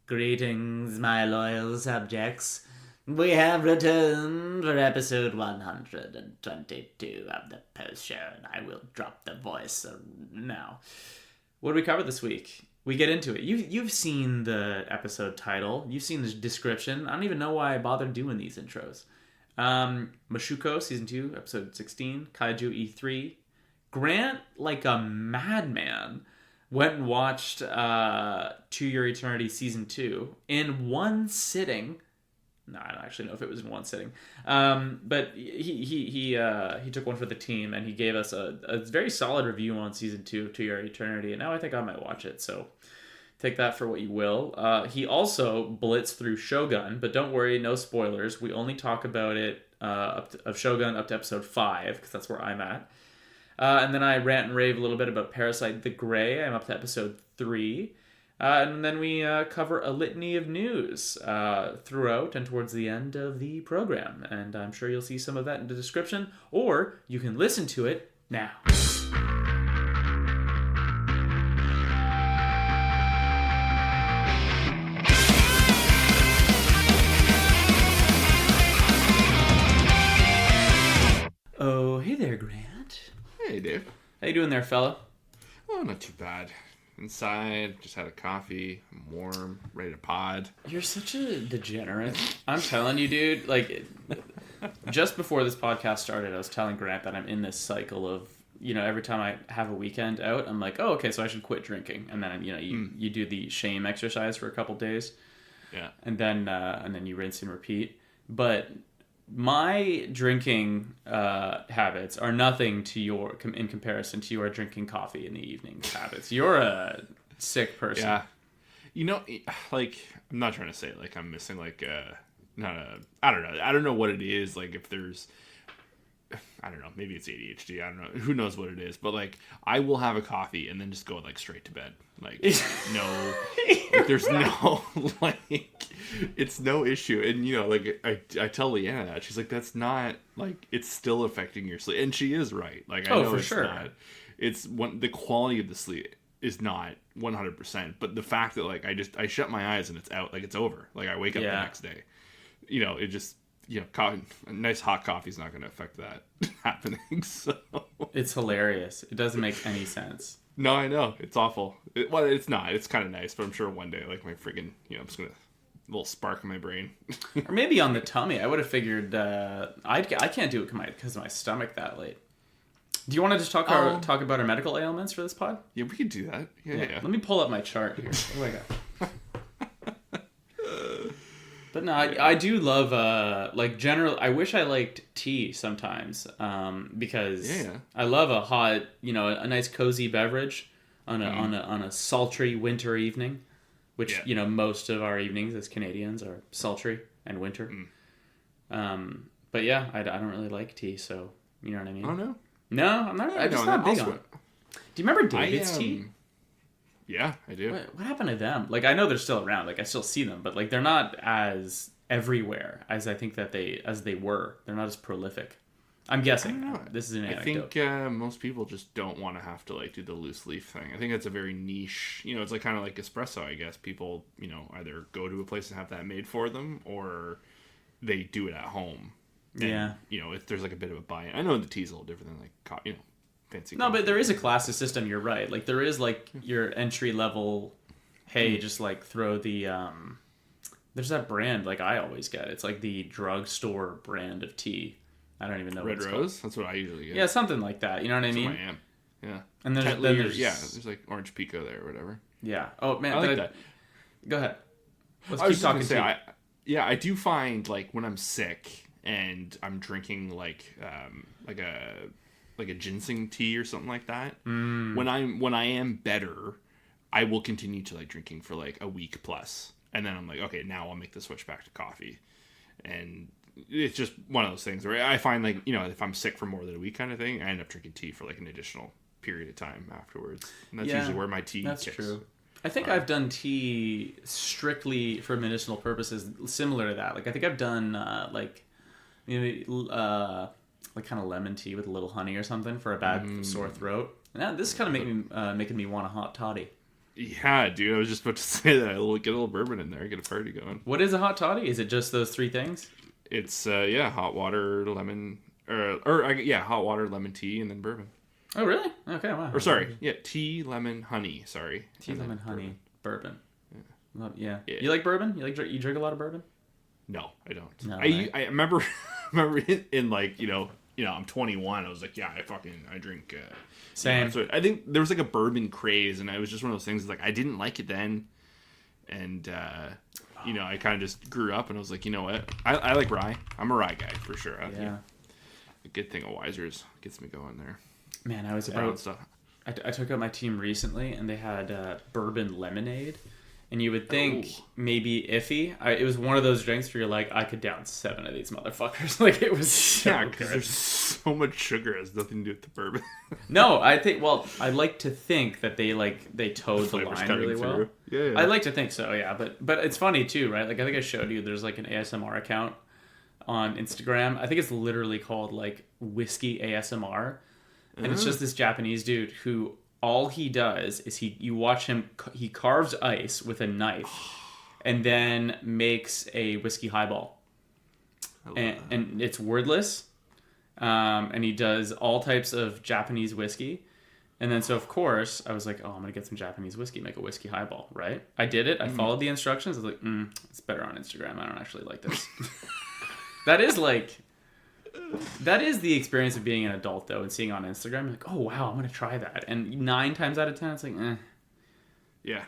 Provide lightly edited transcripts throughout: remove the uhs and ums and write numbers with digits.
Greetings, my loyal subjects. We have returned for episode 122 of the post show, and I will drop the voice now. What do we cover this week? We get into it. You've seen the episode title. You've seen the description. I don't even know why I bothered doing these intros. Mushoku Season 2, Episode 16, Kaiju E3. Grant, like a madman, went and watched To Your Eternity Season 2 in one sitting. No, I don't actually know if it was in one sitting. But he took one for the team, and he gave us a very solid review on Season 2 of To Your Eternity, and now I think I might watch it, so take that for what you will. He also blitzed through Shogun, but don't worry, no spoilers. We only talk about it of Shogun up to Episode 5, because that's where I'm at. And then I rant and rave a little bit about Parasyte The Grey. I'm up to Episode 3. And then we cover a litany of news throughout and towards the end of the program. And I'm sure you'll see some of that in the description, or you can listen to it now. Oh, hey there, Grant. Hey, Dave. How you doing there, fella? Oh, not too bad. Inside, just had a coffee. I'm warm, ready to pod. You're such a degenerate. I'm telling you, dude. Like, just before this podcast started, I was telling Grant that I'm in this cycle of, every time I have a weekend out, I'm like, oh, okay, so I should quit drinking. And then, you do the shame exercise for a couple days. Yeah. And then you rinse and repeat. But my drinking habits are nothing in comparison to your drinking coffee in the evening habits. You're a sick person. Yeah. I'm not trying to say I'm missing I don't know. I don't know what it is. If there's, I don't know, maybe it's ADHD. I don't know. Who knows what it is? But I will have a coffee and then just go straight to bed. No, there's no, it's no issue. And I tell Leanna that. She's like, that's not, it's still affecting your sleep. And she is right. I know for it's sure. not. It's the quality of the sleep is not 100%. But the fact that I shut my eyes and it's out, it's over. I wake up the next day. It just, a nice hot coffee is not going to affect that happening. So it's hilarious. It doesn't make any sense. No, I know. It's awful. Well, it's not. It's kind of nice, but I'm sure one day, my freaking, I'm just going to, a little spark in my brain. Or maybe on the tummy. I would have figured, I can't do it because of my stomach that late. Do you want to just talk about our medical ailments for this pod? Yeah, we could do that. Yeah. Let me pull up my chart here. What do I got? But no, I do love, I wish I liked tea sometimes, because I love a hot, a nice cozy beverage on a sultry winter evening, which, most of our evenings as Canadians are sultry and winter. But yeah, I don't really like tea, so, you know what I mean? Oh, no? No, I'm just not big on it. Do you remember David's tea? Yeah, I do. What happened to them? I know they're still around. I still see them, but they're not as everywhere as I think that they were. They're not as prolific. I'm guessing. I don't know. This is an anecdote. I think most people just don't want to have to do the loose leaf thing. I think that's a very niche. It's kind of like espresso. I guess people either go to a place and have that made for them, or they do it at home. And, if there's a bit of a buy-in. I know the tea's a little different than fancy. No, but there is a classes system. You're right. There is your entry level. Hey, just throw the there's that brand I always get. It's the drugstore brand of tea. I don't even know. Red Rose. That's what I usually get. Yeah, something like that. You know what I mean? I am. Yeah. And there's Orange Pico there or whatever. Yeah. Oh man, I like that. Go ahead. Let's keep talking. I do find when I'm sick and I'm drinking a ginseng tea or something like that. When I am better, I will continue to drinking for a week plus, and then I'm okay, now I'll make the switch back to coffee, and it's just one of those things where I find if I'm sick for more than a week kind of thing, I end up drinking tea for an additional period of time afterwards, and that's usually where my tea. That's true. I think I've done tea strictly for medicinal purposes, similar to that. I think I've done kind of lemon tea with a little honey or something for a bad sore throat. And this is kind of making me want a hot toddy. Yeah, dude. I was just about to say that. Get a little bourbon in there. Get a party going. What is a hot toddy? Is it just those three things? It's hot water, lemon, hot water, lemon tea, and then bourbon. Oh, really? Okay, wow. Or sorry, tea, lemon, honey. Sorry, tea, lemon, honey, bourbon. Yeah. You like bourbon? You drink a lot of bourbon? No, I don't. No, I remember in like I'm 21. I was like, I drink. Same. So I think there was like a bourbon craze, and it was just one of those things. Like I didn't like it then, and I kind of just grew up, and I was like, you know what? I like rye. I'm a rye guy for sure. Yeah. A good thing of Wiser's gets me going there. Man, I was brown stuff. I took out my team recently, and they had bourbon lemonade. And you would think maybe iffy. It was one of those drinks where you're like, I could down 7 of these motherfuckers. Like, it was so because good. There's so much sugar. It has nothing to do with the bourbon. No, I like to think that they towed the line really well. Yeah. I like to think so, yeah. But it's funny too, right? Like, I think I showed you, there's like an ASMR account on Instagram. I think it's literally called like Whiskey ASMR. And it's just this Japanese dude who... all he does is you watch him, he carves ice with a knife and then makes a whiskey highball. And it's wordless. And he does all types of Japanese whiskey. And then, so of course, I was like, oh, I'm going to get some Japanese whiskey, make a whiskey highball, right? I did it. I followed the instructions. I was like, it's better on Instagram. I don't actually like this. That is the experience of being an adult, though, and seeing on Instagram, like, oh, wow, I'm going to try that. And 9 times out of 10, it's like, eh. Yeah.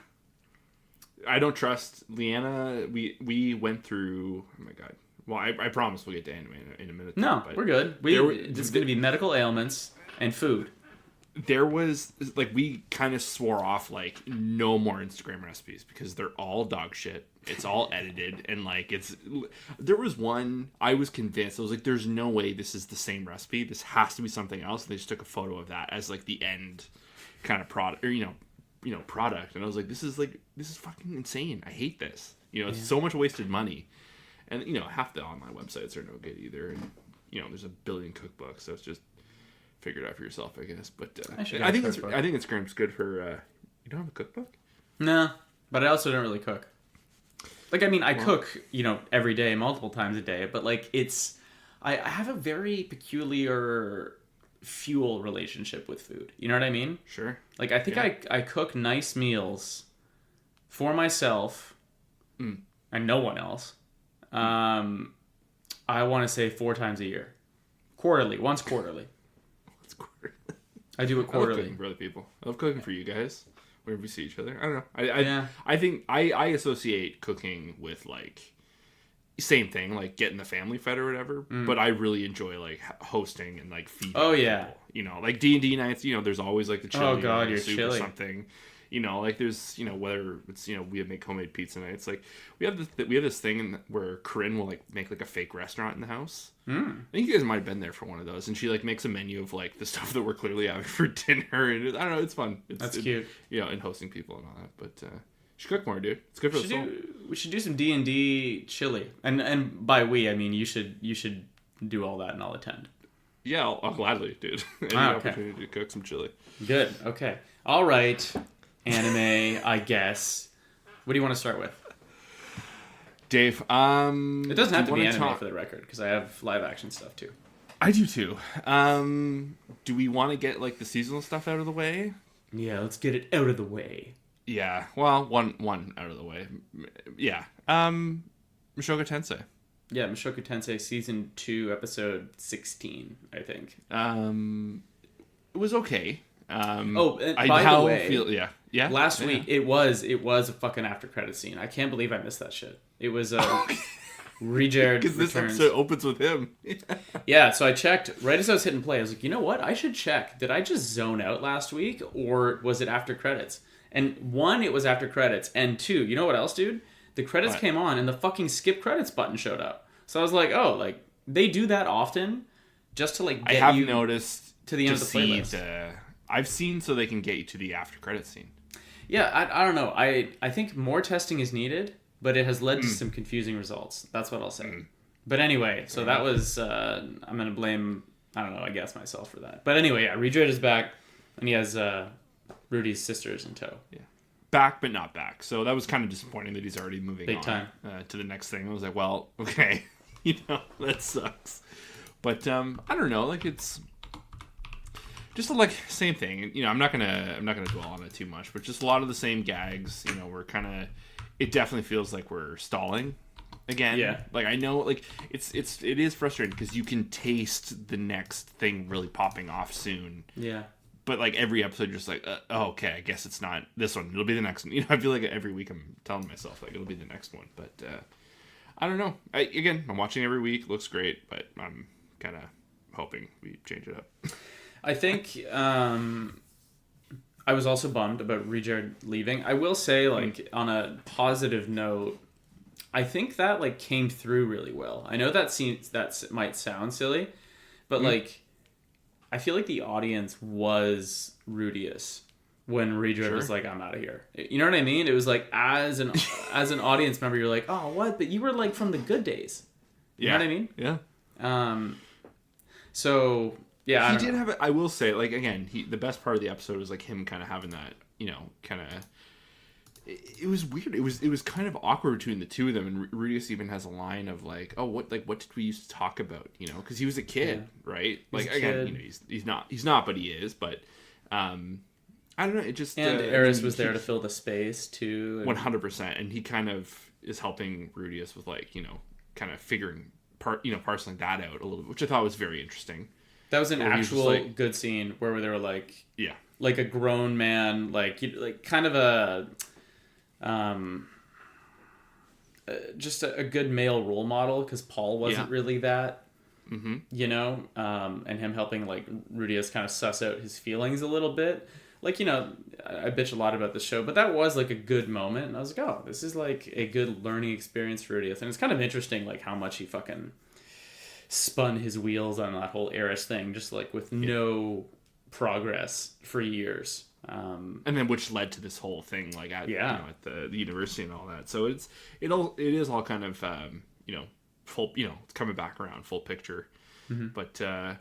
I don't trust Leanna. We went through, oh my God. Well, I promise we'll get to anime in a minute. No, we're good. It's going to be medical ailments and food. There was, like, we kind of swore off, like, no more Instagram recipes because they're all dog shit. It's all edited, and, like, there was one, I was convinced, I was like, there's no way this is the same recipe. This has to be something else. And they just took a photo of that as, like, the end kind of product, or, product. And I was like, this is fucking insane. I hate this. It's so much wasted money. And, half the online websites are no good either. And, there's a billion cookbooks, so it's just... figure it out for yourself, I guess. But I think Instagram's good for. You don't have a cookbook? No, but I also don't really cook. Like, I mean, I cook, every day, multiple times a day. But like, I have a very peculiar fuel relationship with food. You know what I mean? Sure. Like, I think I cook nice meals for myself and no one else. I want to say 4 times a year, once quarterly. I do it quarterly. I love cooking for other people. I love cooking for you guys. Whenever we see each other. I don't know. I think I associate cooking with, like, same thing, like getting the family fed or whatever. But I really enjoy, like, hosting and, like, feeding people. Like D&D nights, there's always, like, the chili. Oh, God, you're soup chili. Or something. Like, there's, whether it's, we make homemade pizza nights. Like, we have this thing where Corinne will, like, make, like, a fake restaurant in the house. I think you guys might have been there for one of those. And she, like, makes a menu of, like, the stuff that we're clearly having for dinner. And I don't know, it's fun. That's cute. And hosting people and all that. But you should cook more, dude. It's good for the soul. We should do some D&D chili. And by we, I mean you should do all that and I'll attend. Yeah, I'll gladly, dude. Any opportunity to cook some chili. Good. Okay. All right. Anime, I guess. What do you want to start with? Dave, it doesn't have to be anime for the record, because I have live action stuff too. I do too. Do we want to get, like, the seasonal stuff out of the way? Yeah, let's get it out of the way. Yeah. Well, one out of the way. Yeah. Mushoku Tensei. Yeah, Mushoku Tensei season 2, episode 16, I think. It was okay. By the way, yeah. Last week it was a fucking after credit scene. I can't believe I missed that shit. It was Rejared because this episode opens with him. Yeah, so I checked right as I was hitting play. I was like, you know what? I should check. Did I just zone out last week, or was it after credits? And 1, it was after credits, and 2, you know what else, dude? The credits came on, and the fucking skip credits button showed up. So I was like, oh, like they do that often, just to like get you noticed to the end of the playlist. I've seen so they can get you to the after credits scene. Yeah, I don't know. I think more testing is needed, but it has led to some confusing results. That's what I'll say. But anyway, so that was, I'm going to blame, I don't know, I guess myself for that. But anyway, yeah, Redrade is back, and he has Rudy's sisters in tow. Yeah. back, but not back. So that was kind of disappointing that he's already moving Big on time. To the next thing. I was like, well, okay, that sucks. But I don't know, like it's just like same thing. I'm not gonna dwell on it too much, but just a lot of the same gags. We're kind of, it definitely feels like we're stalling again. Yeah. Like I know, like it is frustrating because you can taste the next thing really popping off soon. Yeah. But like every episode, you're just like, oh, okay, I guess it's not this one. It'll be the next one. I feel like every week I'm telling myself like it'll be the next one. But I don't know. I'm watching every week. Looks great, but I'm kind of hoping we change it up. I think I was also bummed about Rijard leaving. I will say, like, on a positive note, I think that like came through really well. I know that might sound silly, but like, I feel like the audience was Rudius when Rijard was like, "I'm out of here." You know what I mean? It was like as an audience member, you're like, "Oh, what?" But you were like from the good days. You know what I mean? Yeah. So yeah, he did have it. I will say, like again, the best part of the episode was like him kind of having that, kind of. It was weird. It was kind of awkward between the two of them, and Rudius even has a line of like, "Oh, what did we used to talk about?" Because he was a kid, right? Like again, he's not, but he is. But I don't know. It just Eris was there to fill the space too. 100%, and he kind of is helping Rudius with like kind of figuring parceling that out a little bit, which I thought was very interesting. That was an actual good scene where they were like, like a grown man, like kind of a. Just a good male role model because Paul wasn't really that, and him helping like Rudius kind of suss out his feelings a little bit. Like, I bitch a lot about the show, but that was like a good moment, and I was like, oh, this is like a good learning experience for Rudius, and it's kind of interesting like how much he fucking spun his wheels on that whole Eris thing, just like with no progress for years. And then which led to this whole thing like at at the university and all that. So it is all kind of full it's coming back around full picture. But I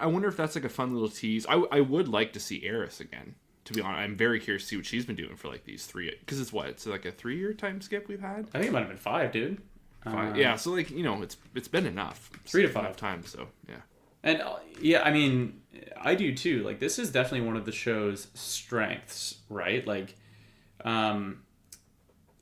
wonder if that's like a fun little tease. I would like to see Eris again, to be honest. I'm very curious to see what she's been doing for like these 3, because it's like a 3-year time skip we've had. I think it might have been 5, dude. 5. So like it's been enough. 3 to 5 times. So yeah. And I mean, I do too. Like, this is definitely one of the show's strengths, right? Like,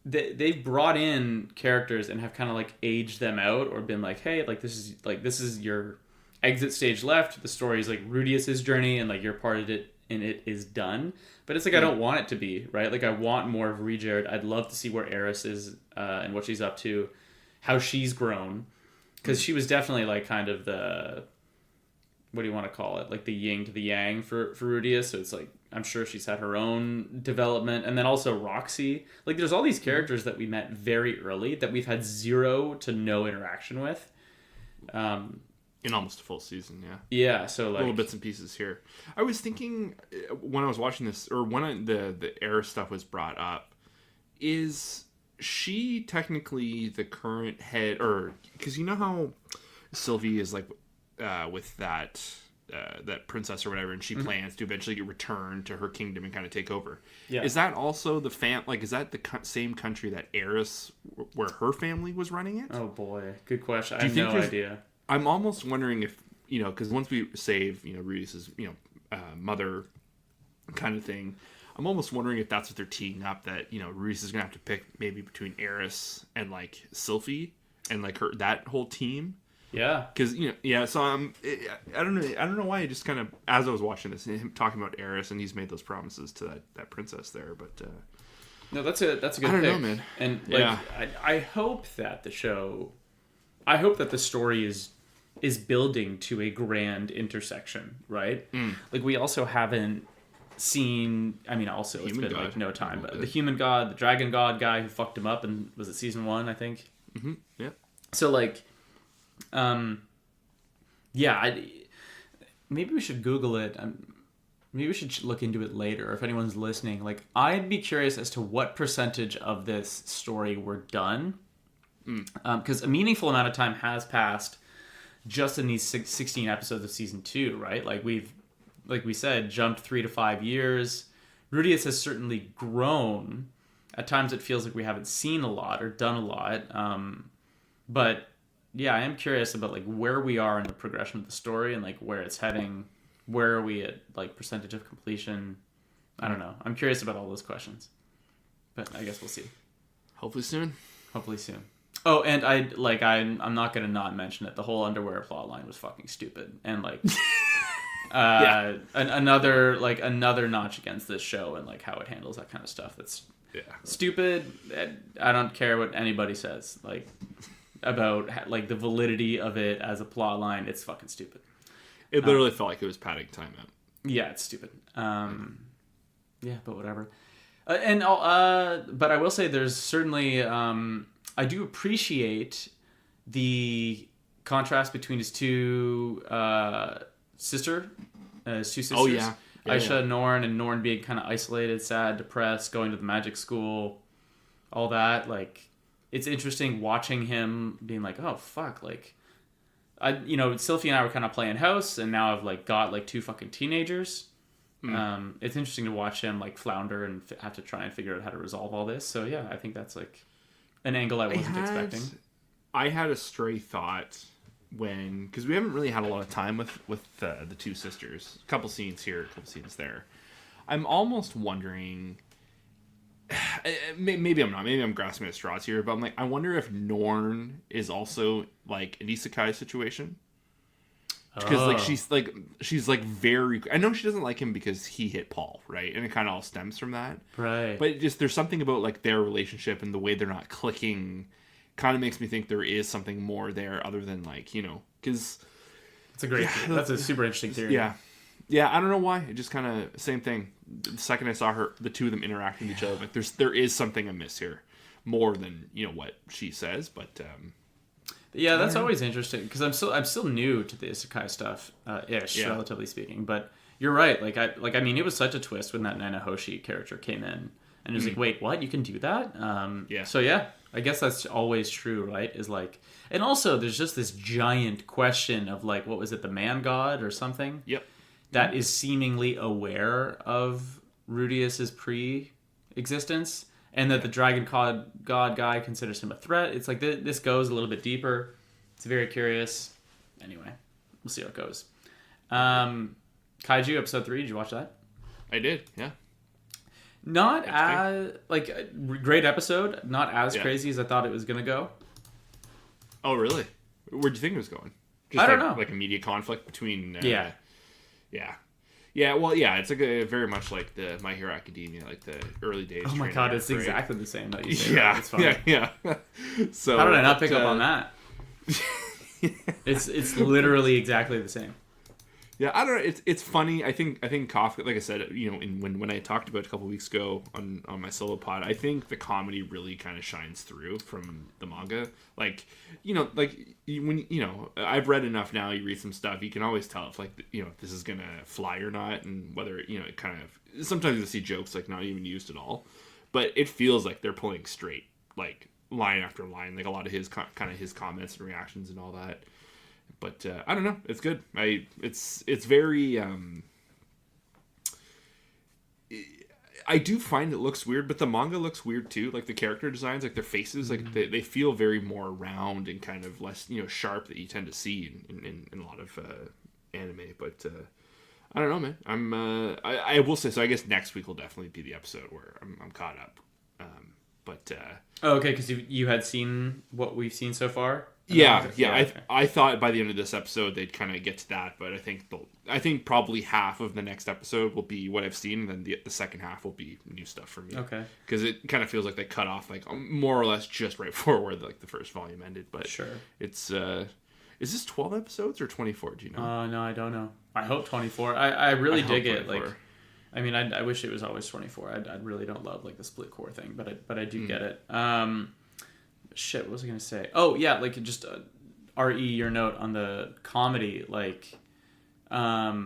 they've brought in characters and have kind of like aged them out, or been like, hey, like this is your exit stage left. The story is like Rudius's journey, and like your part of it and it is done. But it's like I don't want it to be, right? Like I want more of Rijard. I'd love to see where Eris is and what she's up to, how she's grown, because she was definitely like kind of the, what do you want to call it? Like the yin to the yang for Rudius. So it's like, I'm sure she's had her own development. And then also Roxy. Like there's all these characters that we met very early that we've had 0 to no interaction with. In almost a full season, yeah. Yeah, so like... little bits and pieces here. I was thinking, when I was watching this, or when the Eris stuff was brought up, is she technically the current head, or... Because you know how Sylvie is like... with that princess or whatever, and she plans to eventually get returned to her kingdom and kind of take over. Yeah. Is that also the is that the same country that Eris, where her family was running it? Oh boy, good question. I have no idea. I'm almost wondering if, because once we save, Rudius's, mother kind of thing, I'm almost wondering if that's what they're teeing up, that, Rudius is going to have to pick maybe between Eris and like Sylvie and like that whole team. Yeah, because so I don't know why. I just kind of, as I was watching this, him talking about Eris, and he's made those promises to that princess there. But no, that's a good. I don't know, man. And like, I hope that the show, I hope that the story is building to a grand intersection, right? Like we also haven't seen. I mean, also it's been like no time, but the human god, the dragon god guy who fucked him up, and was it season 1? I think. Yeah. So like. Maybe we should Google it. Maybe we should look into it later. If anyone's listening, like I'd be curious as to what percentage of this story were done, because a meaningful amount of time has passed just in these 16 episodes of season 2, right? Like we said, jumped 3 to 5 years. Rudius has certainly grown. At times it feels like we haven't seen a lot or done a lot. But yeah, I am curious about like where we are in the progression of the story and like where it's heading. Where are we at like percentage of completion? I don't know. I'm curious about all those questions. But I guess we'll see. Hopefully soon. Hopefully soon. Oh, and I'm not gonna not mention it. The whole underwear plotline was fucking stupid, and like, another notch against this show and like how it handles that kind of stuff. That's stupid. I don't care what anybody says like about like the validity of it as a plotline. It's fucking stupid. It literally felt like it was padding time out. Yeah, it's stupid. Yeah, but whatever. But I will say there's certainly I do appreciate the contrast between his two sisters. Oh yeah. Aisha, Norn, and Norn being kind of isolated, sad, depressed, going to the magic school, all that. Like, it's interesting watching him being like, oh fuck, like, Sylphie and I were kind of playing house, and now I've like got like two fucking teenagers. It's interesting to watch him like flounder and have to try and figure out how to resolve all this. So yeah, I think that's like an angle I wasn't expecting. I had a stray thought because we haven't really had a lot of time with the two sisters. A couple scenes here, a couple scenes there. I'm almost wondering. Maybe I'm not. Maybe I'm grasping at straws here, but I'm like, I wonder if Norn is also like an isekai situation. Because like she's like very. I know she doesn't like him because he hit Paul, right? And it kind of all stems from that, right? But there's something about like their relationship and the way they're not clicking, kind of makes me think there is something more there other than like because it's a great. That's a super interesting theory. Yeah. I don't know why. It just kind of same thing. The second I saw the two of them interacting with each other, like there is something amiss here, more than what she says, but. Yeah, that's always interesting because I'm still new to the isekai stuff, relatively speaking. But you're right. I mean, it was such a twist when that Nana Hoshi character came in, and it was like, wait, what? You can do that? So yeah, I guess that's always true, right? Is like, and also there's just this giant question of like, what was it, the man god or something? Yep. That is seemingly aware of Rudius's pre-existence. And that the Dragon God guy considers him a threat. It's like this goes a little bit deeper. It's very curious. Anyway, we'll see how it goes. Kaiju episode 3. Did you watch that? I did. Yeah. Not as great episode. Not as crazy as I thought it was gonna go. Oh really? Where'd you think it was going? I don't know. Like immediate conflict between. Yeah. Yeah, well, yeah, it's like very much like the My Hero Academia, like the early days. Oh my god, it's exactly the same that you say. Yeah, it's funny. Yeah. So how did I not pick up on that? It's literally exactly the same. Yeah, I don't know. It's funny. I think Kafka, like I said, when I talked about it a couple weeks ago on my solo pod, I think the comedy really kind of shines through from the manga. Like when I've read enough now. You read some stuff, you can always tell if if this is gonna fly or not, and whether it kind of sometimes you see jokes like not even used at all, but it feels like they're pulling straight, like line after line, like a lot of his kind of his comments and reactions and all that. But I don't know. It's good. It's very. I do find it looks weird, but the manga looks weird too. Like the character designs, like their faces, like they feel very more round and kind of less sharp that you tend to see in a lot of anime. But I don't know, man. I will say so. I guess next week will definitely be the episode where I'm caught up. Okay, because you had seen what we've seen so far. Yeah. I thought by the end of this episode they'd kind of get to that, but I think probably half of the next episode will be what I've seen, and then the second half will be new stuff for me. Okay. Because it kind of feels like they cut off like more or less just right before where the first volume ended. But sure, it's is this 12 episodes or 24? Do you know? No, I don't know. I hope 24. I really dig it. 24. Like, I mean, I wish it was always 24. I really don't love like the split core thing, but I do get it. Shit, what was I gonna say? Oh yeah, like just re your note on the comedy, like that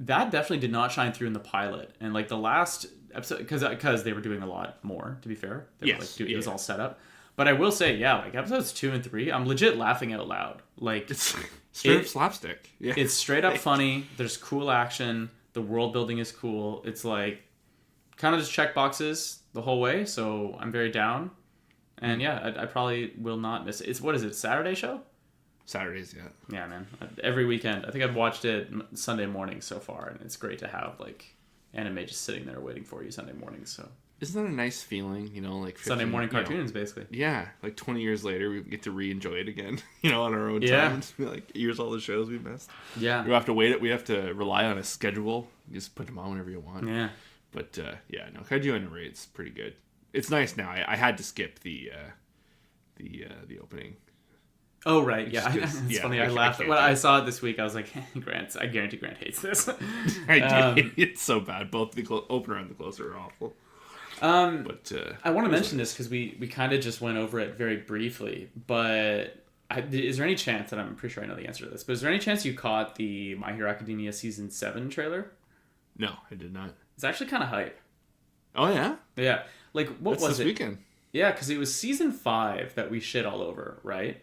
definitely did not shine through in the pilot, and like the last episode because they were doing a lot more. To be fair, it was all set up. But I will say, yeah, like episodes 2 and 3, I'm legit laughing out loud. Like it's straight up slapstick. Yeah. It's straight up funny. There's cool action. The world building is cool. It's like kind of just check boxes the whole way, so I'm very down. And yeah, I probably will not miss it. What is it, Saturday show? Saturdays, yeah. Yeah, man. Every weekend. I think I've watched it Sunday morning so far, and it's great to have like anime just sitting there waiting for you Sunday mornings. So isn't that a nice feeling? Like 50, Sunday morning cartoons, basically. Yeah, like 20 years later, we get to re-enjoy it again. On our own Yeah. time. Like here's all the shows we missed. Yeah. We have to wait it. We have to rely on a schedule. You just put them on whenever you want. Yeah. But Kaiju E3 it's pretty good. It's nice now. I had to skip the opening. Oh right, yeah. It's funny. I laughed when I saw it this week. I was like, Grant. I guarantee Grant hates this. I do. It's so bad. Both the opener and the closer are awful. But I want to mention this because we kind of just went over it very briefly. But is there any chance, and I'm pretty sure I know the answer to this, but is there any chance you caught the My Hero Academia Season 7 trailer? No, I did not. It's actually kind of hype. Oh yeah? Yeah. Like what was this it? Weekend? Yeah, because it was Season 5 that we shit all over, right?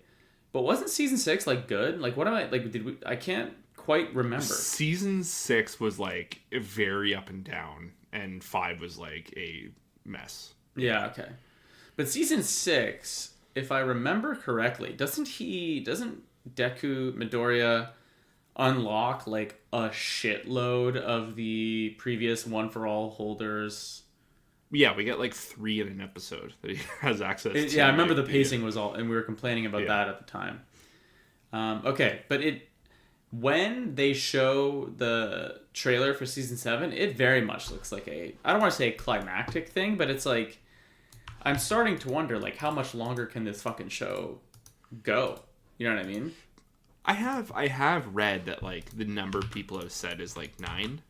But wasn't Season 6 like good? Like what am I like? Did we? I can't quite remember. Season 6 was like very up and down, and 5 was like a mess. Yeah. Okay. But Season 6, if I remember correctly, doesn't Deku Midoriya unlock like a shitload of the previous One for All holders? Yeah, we get like 3 in an episode that he has access to. Yeah, I remember the pacing was all, and we were complaining about that at the time. Okay, but when they show the trailer for Season 7, it very much looks like I don't want to say a climactic thing, but it's like, I'm starting to wonder, like, how much longer can this fucking show go? You know what I mean? I have read that, like, the number people have said is, like, 9.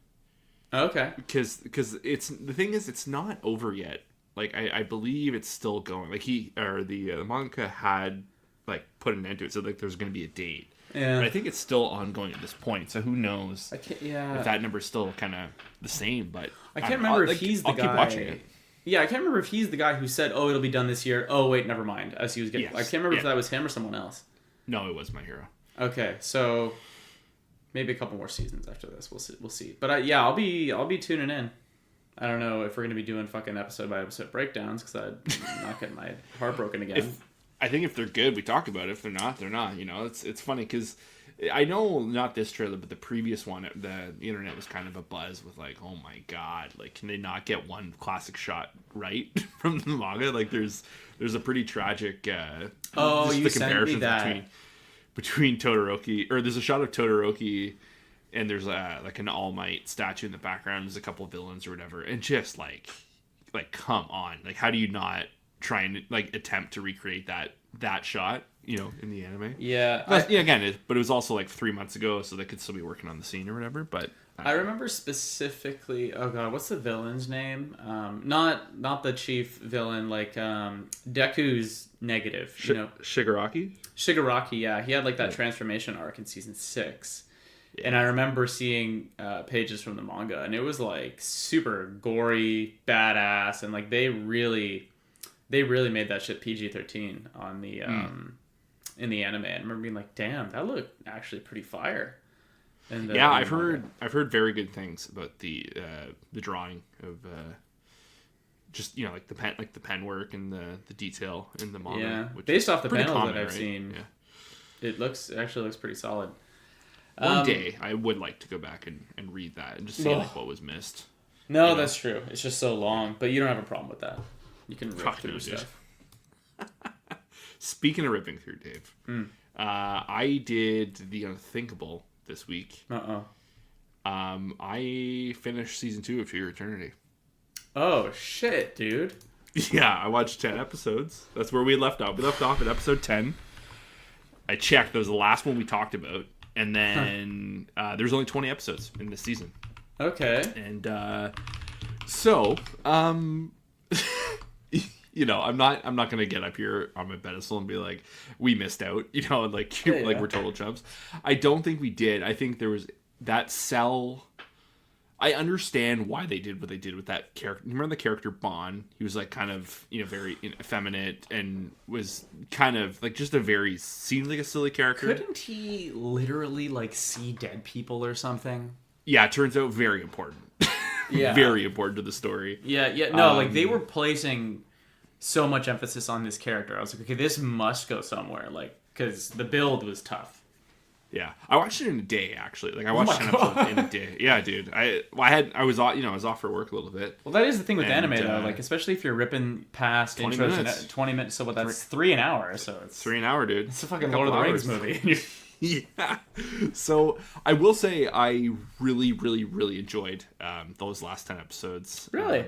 Okay. Because the thing is, it's not over yet. Like, I believe it's still going. Like, the manga had, like, put an end to it, so, like, there's going to be a date. Yeah. But I think it's still ongoing at this point, so who knows if that number's still kind of the same, but... I can't remember if he's the guy... I'll keep watching it. Yeah, I can't remember if he's the guy who said, "Oh, it'll be done this year." Oh, wait, never mind. As he was getting, I can't remember if that was him or someone else. No, it was My Hero. Okay, so maybe a couple more seasons after this. We'll see. But I'll be tuning in. I don't know if we're gonna be doing fucking episode by episode breakdowns because I'm not getting my heart broken again. I think if they're good, we talk about it. If they're not, they're not. It's funny because I know not this trailer, but the previous one, the internet was kind of a buzz with like, oh my god, like can they not get one classic shot right from the manga? Like there's a pretty tragic. You sent me that. Between Todoroki, or there's a shot of Todoroki, and there's like an All Might statue in the background. There's a couple of villains or whatever, and just like come on, like how do you not try and like attempt to recreate that shot? In the anime. Yeah. But it was also like 3 months ago, so they could still be working on the scene or whatever. But I remember specifically. Oh god, what's the villain's name? Not the chief villain. Like Deku's negative. Shigaraki. Shigaraki. Yeah, he had like that transformation arc in Season 6, and I remember seeing pages from the manga, and it was like super gory, badass, and like they really made that shit PG-13 on the in the anime. I remember being like, damn, that looked actually pretty fire. And I've heard very good things about the drawing of just like the pen work and the detail in the manga. Yeah, which based off the panels common, that I've right? seen, it actually looks pretty solid. One day I would like to go back and read that and just see like what was missed. No, that's true. It's just so long, but you don't have a problem with that. You can rip through stuff. Speaking of ripping through, Dave, I did The Unthinkable this week. I finished season 2 of To Your Eternity. Oh shit, dude! Yeah, I watched 10 episodes. That's where we left off. We left off at episode 10. I checked. That was the last one we talked about, and then there's only 20 episodes in this season. Okay. And I'm not gonna get up here on my pedestal and be like, we missed out, and like we're total chumps. I don't think we did. I think there was that cell. I understand why they did what they did with that character. Remember the character Bon? He was like kind of very effeminate and was kind of like just seemed like a silly character. Couldn't he literally like see dead people or something? Yeah, it turns out very important. Yeah. very important to the story. Yeah. No, like they were placing so much emphasis on this character. I was like, okay, this must go somewhere, like, because the build was tough. Yeah, I watched it in a day actually. Like I watched 10 God. episodes in a day. Yeah, dude. I was off for work a little bit. Well, that is the thing with And, anime though. Like especially if you're ripping past 20 intros minutes. and 20 minutes. So what? That's 3 an hour. So it's 3 an hour, dude. It's a fucking Couple Lord of the Rings hours. movie. Yeah. So I will say I really, really, really enjoyed those last 10 episodes. Really?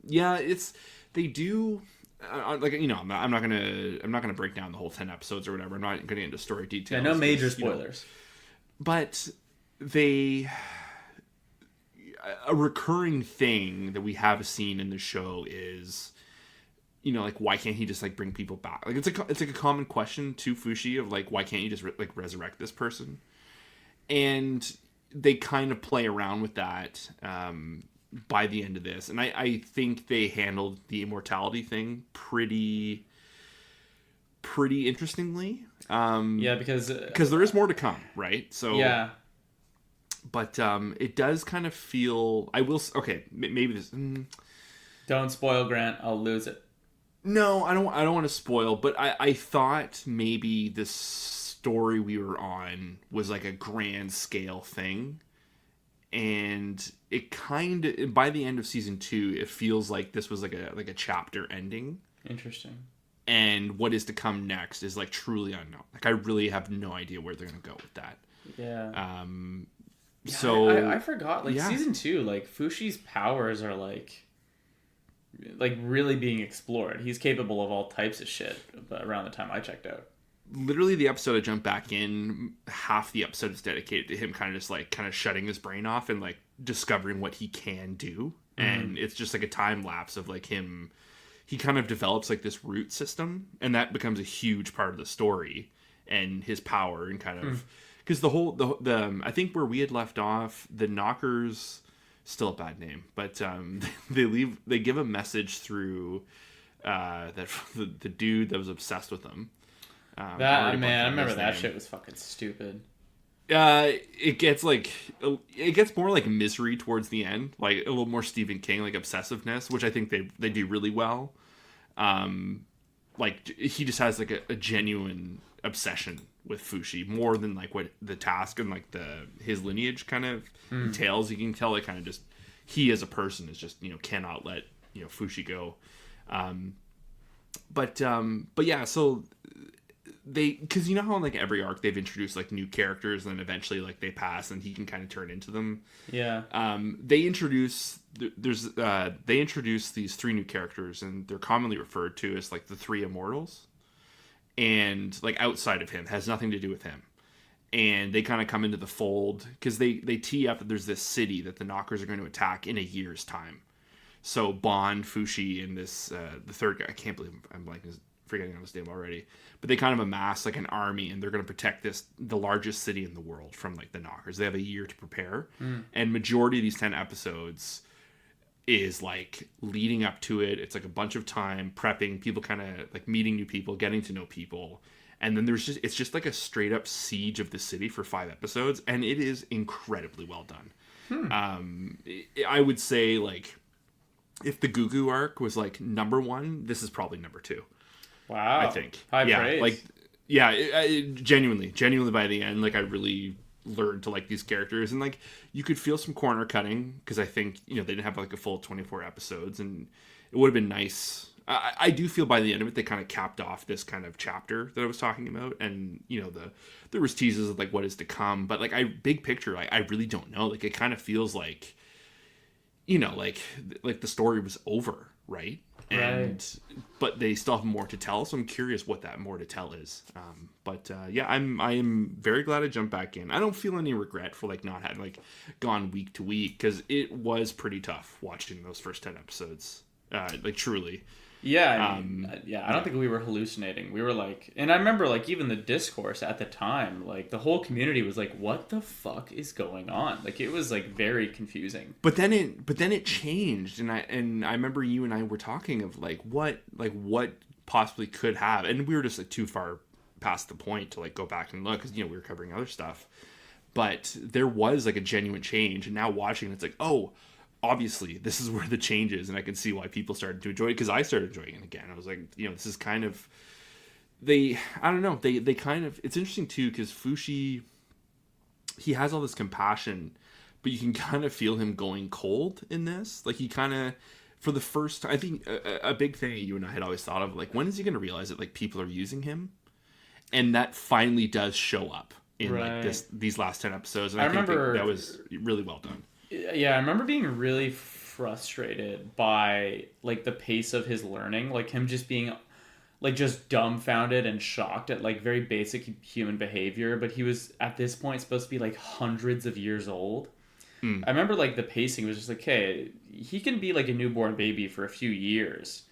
Yeah, they do. Like I'm not gonna break down the whole 10 episodes or whatever. I'm not gonna get into story details. Yeah, no major 'cause, spoilers. But a recurring thing that we have seen in the show is, like why can't he just like bring people back? Like it's like a common question to Fushi of like why can't you just like resurrect this person? And they kind of play around with that by the end of this, and I think they handled the immortality thing pretty interestingly. Yeah, because there is more to come, right? So yeah, but it does kind of feel. I will. Okay, maybe this. don't spoil Grant. I'll lose it. No, I don't want to spoil, but I thought maybe this story we were on was like a grand scale thing, and it kind of by the end of season 2, it feels like this was like a chapter ending. Interesting. And what is to come next is like truly unknown. Like I really have no idea where they're gonna go with that. Yeah. So I forgot. Like season 2, like Fushi's powers are like really being explored. He's capable of all types of shit. Around the time I checked out. Literally, the episode I jumped back in, half the episode is dedicated to him kind of shutting his brain off and like discovering what he can do. And it's just like a time lapse of like him. He kind of develops like this root system, and that becomes a huge part of the story and his power and kind of because the I think where we had left off, the Knockers, still a bad name, but they give a message through that the dude that was obsessed with them. I remember that shit was fucking stupid. It gets more like misery towards the end, like a little more Stephen King, like obsessiveness, which I think they do really well. Like he just has like a genuine obsession with Fushi, more than like what the task and like his lineage kind of entails. You can tell it kind of just he as a person is just cannot let Fushi go. But yeah, so because how in like every arc they've introduced like new characters and then eventually like they pass and he can kind of turn into them. Yeah. They introduce these 3 new characters, and they're commonly referred to as like the 3 immortals, and like outside of him, has nothing to do with him. And they kind of come into the fold because they tee up that there's this city that the Knockers are going to attack in a year's time. So Bond, Fushi, and this the third guy, I can't believe I'm forgetting on his name already, but they kind of amass like an army, and they're going to protect the largest city in the world from like the Knockers. They have a year to prepare, and majority of these 10 episodes is like leading up to it. It's like a bunch of time prepping, people kind of like meeting new people, getting to know people, and then it's just like a straight up siege of the city for 5 episodes, and it is incredibly well done. I would say like if the Gugu arc was like number 1, this is probably number 2. Wow. I think. High praise. Like, yeah, genuinely by the end, like I really learned to like these characters, and like you could feel some corner cutting because I think they didn't have like a full 24 episodes, and it would have been nice. I do feel by the end of it they kind of capped off this kind of chapter that I was talking about, and there was teases of like what is to come, but like big picture, like I really don't know. Like it kind of feels like like the story was over, right? But they still have more to tell, so I'm curious what that more to tell is. Yeah, I am very glad I jumped back in. I don't feel any regret for like not having like gone week to week, because it was pretty tough watching those first 10 episodes. Like truly. Yeah, I don't think we were hallucinating. We were like, and I remember like even the discourse at the time, like the whole community was like, "What the fuck is going on?" Like it was like very confusing. But then it changed, and I remember you and I were talking of like what possibly could have, and we were just like too far past the point to like go back and look because we were covering other stuff. But there was like a genuine change, and now watching it's like, oh, obviously this is where the change is, and I can see why people started to enjoy it, because I started enjoying it again. I was like, this is kind of, I don't know, they kind of, it's interesting too, because Fushi, he has all this compassion, but you can kind of feel him going cold in this. Like, he kind of, for the first time, I think a big thing you and I had always thought of, like, when is he going to realize that, like, people are using him? And that finally does show up in like these last 10 episodes. And I remember that was really well done. Yeah, I remember being really frustrated by like the pace of his learning, like him just being like just dumbfounded and shocked at like very basic human behavior, but he was at this point supposed to be like hundreds of years old. I remember like the pacing was just like, okay, he can be like a newborn baby for a few years.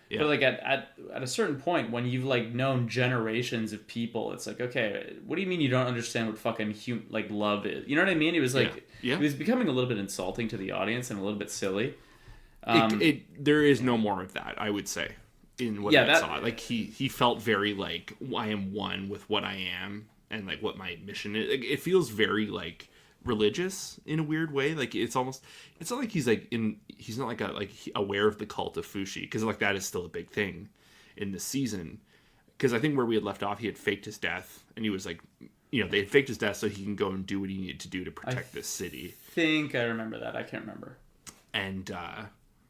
Yeah. But like at a certain point, when you've like known generations of people, it's like, okay, what do you mean you don't understand what fucking like love is? You know what I mean? It was like it was becoming a little bit insulting to the audience and a little bit silly. There is no more of that, I would say, in what I saw. Like he felt very like, I am one with what I am and like what my mission is. Like, it feels very like religious in a weird way. Like it's not like he's like he's not like aware of the cult of Fushi, because like that is still a big thing in this season, because I think where we had left off, he had faked his death, and he was like, they had faked his death so he can go and do what he needed to do to protect this city. I think I remember that. I can't remember. And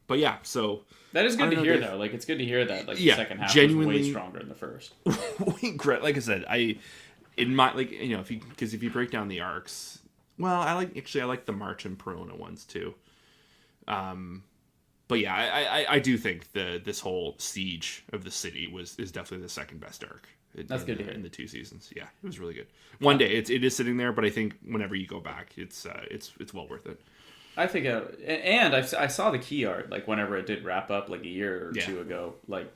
but yeah, so that is good to hear though. Like, it's good to hear that like the second half genuinely was way stronger than the first. Like I said, if you break down the arcs, well, I like the March and Perona ones too. But yeah, I do think this whole siege of the city is definitely the second best arc. That's good to hear. In the 2 seasons. Yeah, it was really good. One day it is sitting there, but I think whenever you go back, it's well worth it. I think, and I saw the key art like whenever it did wrap up like a year or two ago. Like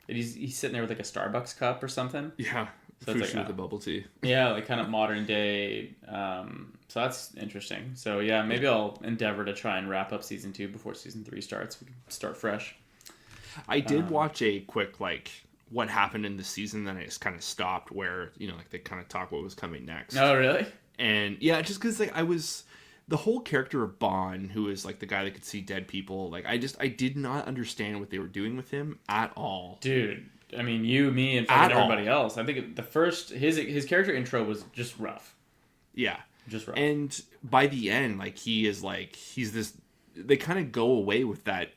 he's sitting there with like a Starbucks cup or something. Yeah. So Fushi with the bubble tea. Yeah, like kind of modern day. So that's interesting. So yeah, maybe I'll endeavor to try and wrap up season 2 before season 3 starts. We can start fresh. I did watch a quick like what happened in the season, then I just kind of stopped where like they kind of talk what was coming next. Oh really? And yeah, just because like the whole character of Bon, who is like the guy that could see dead people, like I did not understand what they were doing with him at all, dude. I mean, you, me, and everybody else. I think the first his character intro was just rough. Yeah, just rough. And by the end, like he's this. They kind of go away with that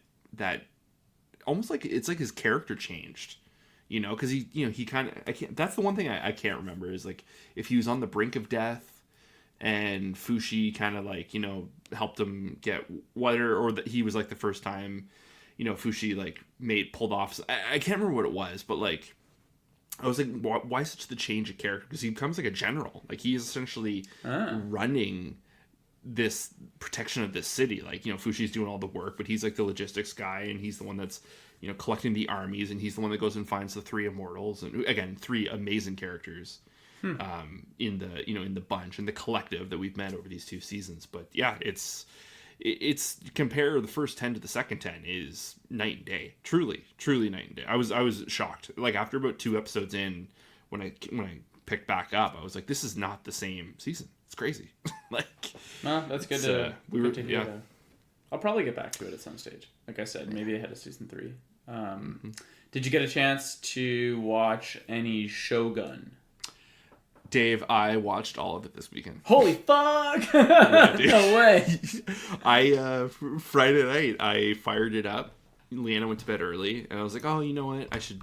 almost like it's like his character changed, because he kind of I can't. That's the one thing I can't remember is like if he was on the brink of death, and Fushi kind of like helped him get water, or that he was like the first time. Fushi like pulled off. I can't remember what it was, but like I was like, why such the change of character? Because he becomes like a general. Like he is essentially running this protection of this city. Like Fushi's doing all the work, but he's like the logistics guy, and he's the one that's collecting the armies, and he's the one that goes and finds the 3 immortals, and again 3 amazing characters in the bunch and the collective that we've met over these 2 seasons. But yeah, it's compare the first 10 to the second 10 is night and day. Truly night and day. I was shocked. Like after about 2 episodes in, when I picked back up, I was like, this is not the same season. It's crazy. No, that's good to hear. Yeah. I'll probably get back to it at some stage. Like I said, maybe ahead of season 3. Did you get a chance to watch any Shogun? Dave, I watched all of it this weekend. Holy fuck! Yeah, no way. Friday night, I fired it up. Leanna went to bed early, and I was like, oh, you know what? I should,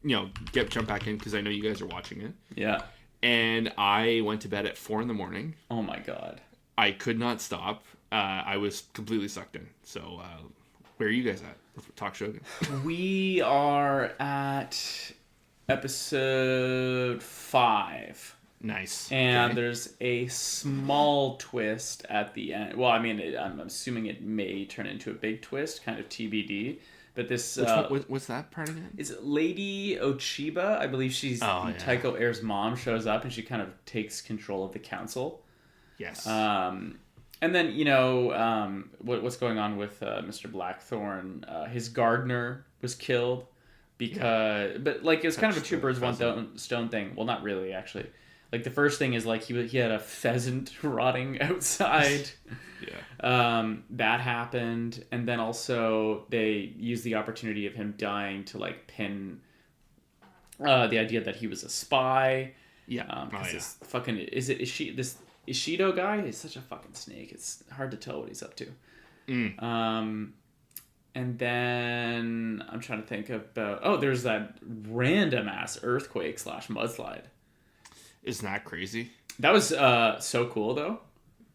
jump back in because I know you guys are watching it. Yeah. And I went to bed at 4 a.m. Oh my god. I could not stop. I was completely sucked in. So, where are you guys at? Let's talk Shogun. We are at episode 5. Nice. And there's a small twist at the end. Well, I mean, I'm assuming it may turn into a big twist, kind of TBD. But this... what's that part again? Is Lady Ochiba? I believe she's... Taiko Air's mom shows up and she kind of takes control of the council. Yes. And then, what's going on with Mr. Blackthorn? His gardener was killed because... But, like, it's kind of a 2 birds, 1 stone thing. Well, not really, actually. Like the first thing is like he had a pheasant rotting outside. That happened, and then also they used the opportunity of him dying to like pin the idea that he was a spy. This fucking this Ishido guy is such a fucking snake. It's hard to tell what he's up to. And then I'm trying to think about there's that random ass earthquake / mudslide. Isn't that crazy? That was so cool though.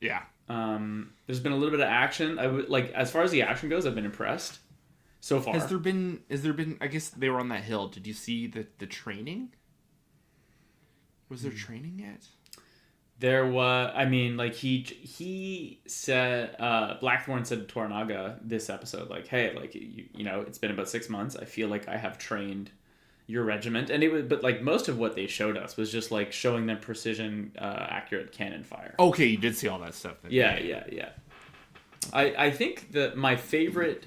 Yeah. There's been a little bit of action. I would like, as far as the action goes, I've been impressed so far. Has there been? I guess they were on that hill. Did you see the training? Was there training yet? There was. I mean, like he said. Blackthorn said to Toranaga this episode, like, "Hey, like you know, it's been about 6 months. I feel like I have trained your regiment," and it was, but like most of what they showed us was just like showing them precision, accurate cannon fire. Okay, you did see all that stuff then. Yeah. I think that my favorite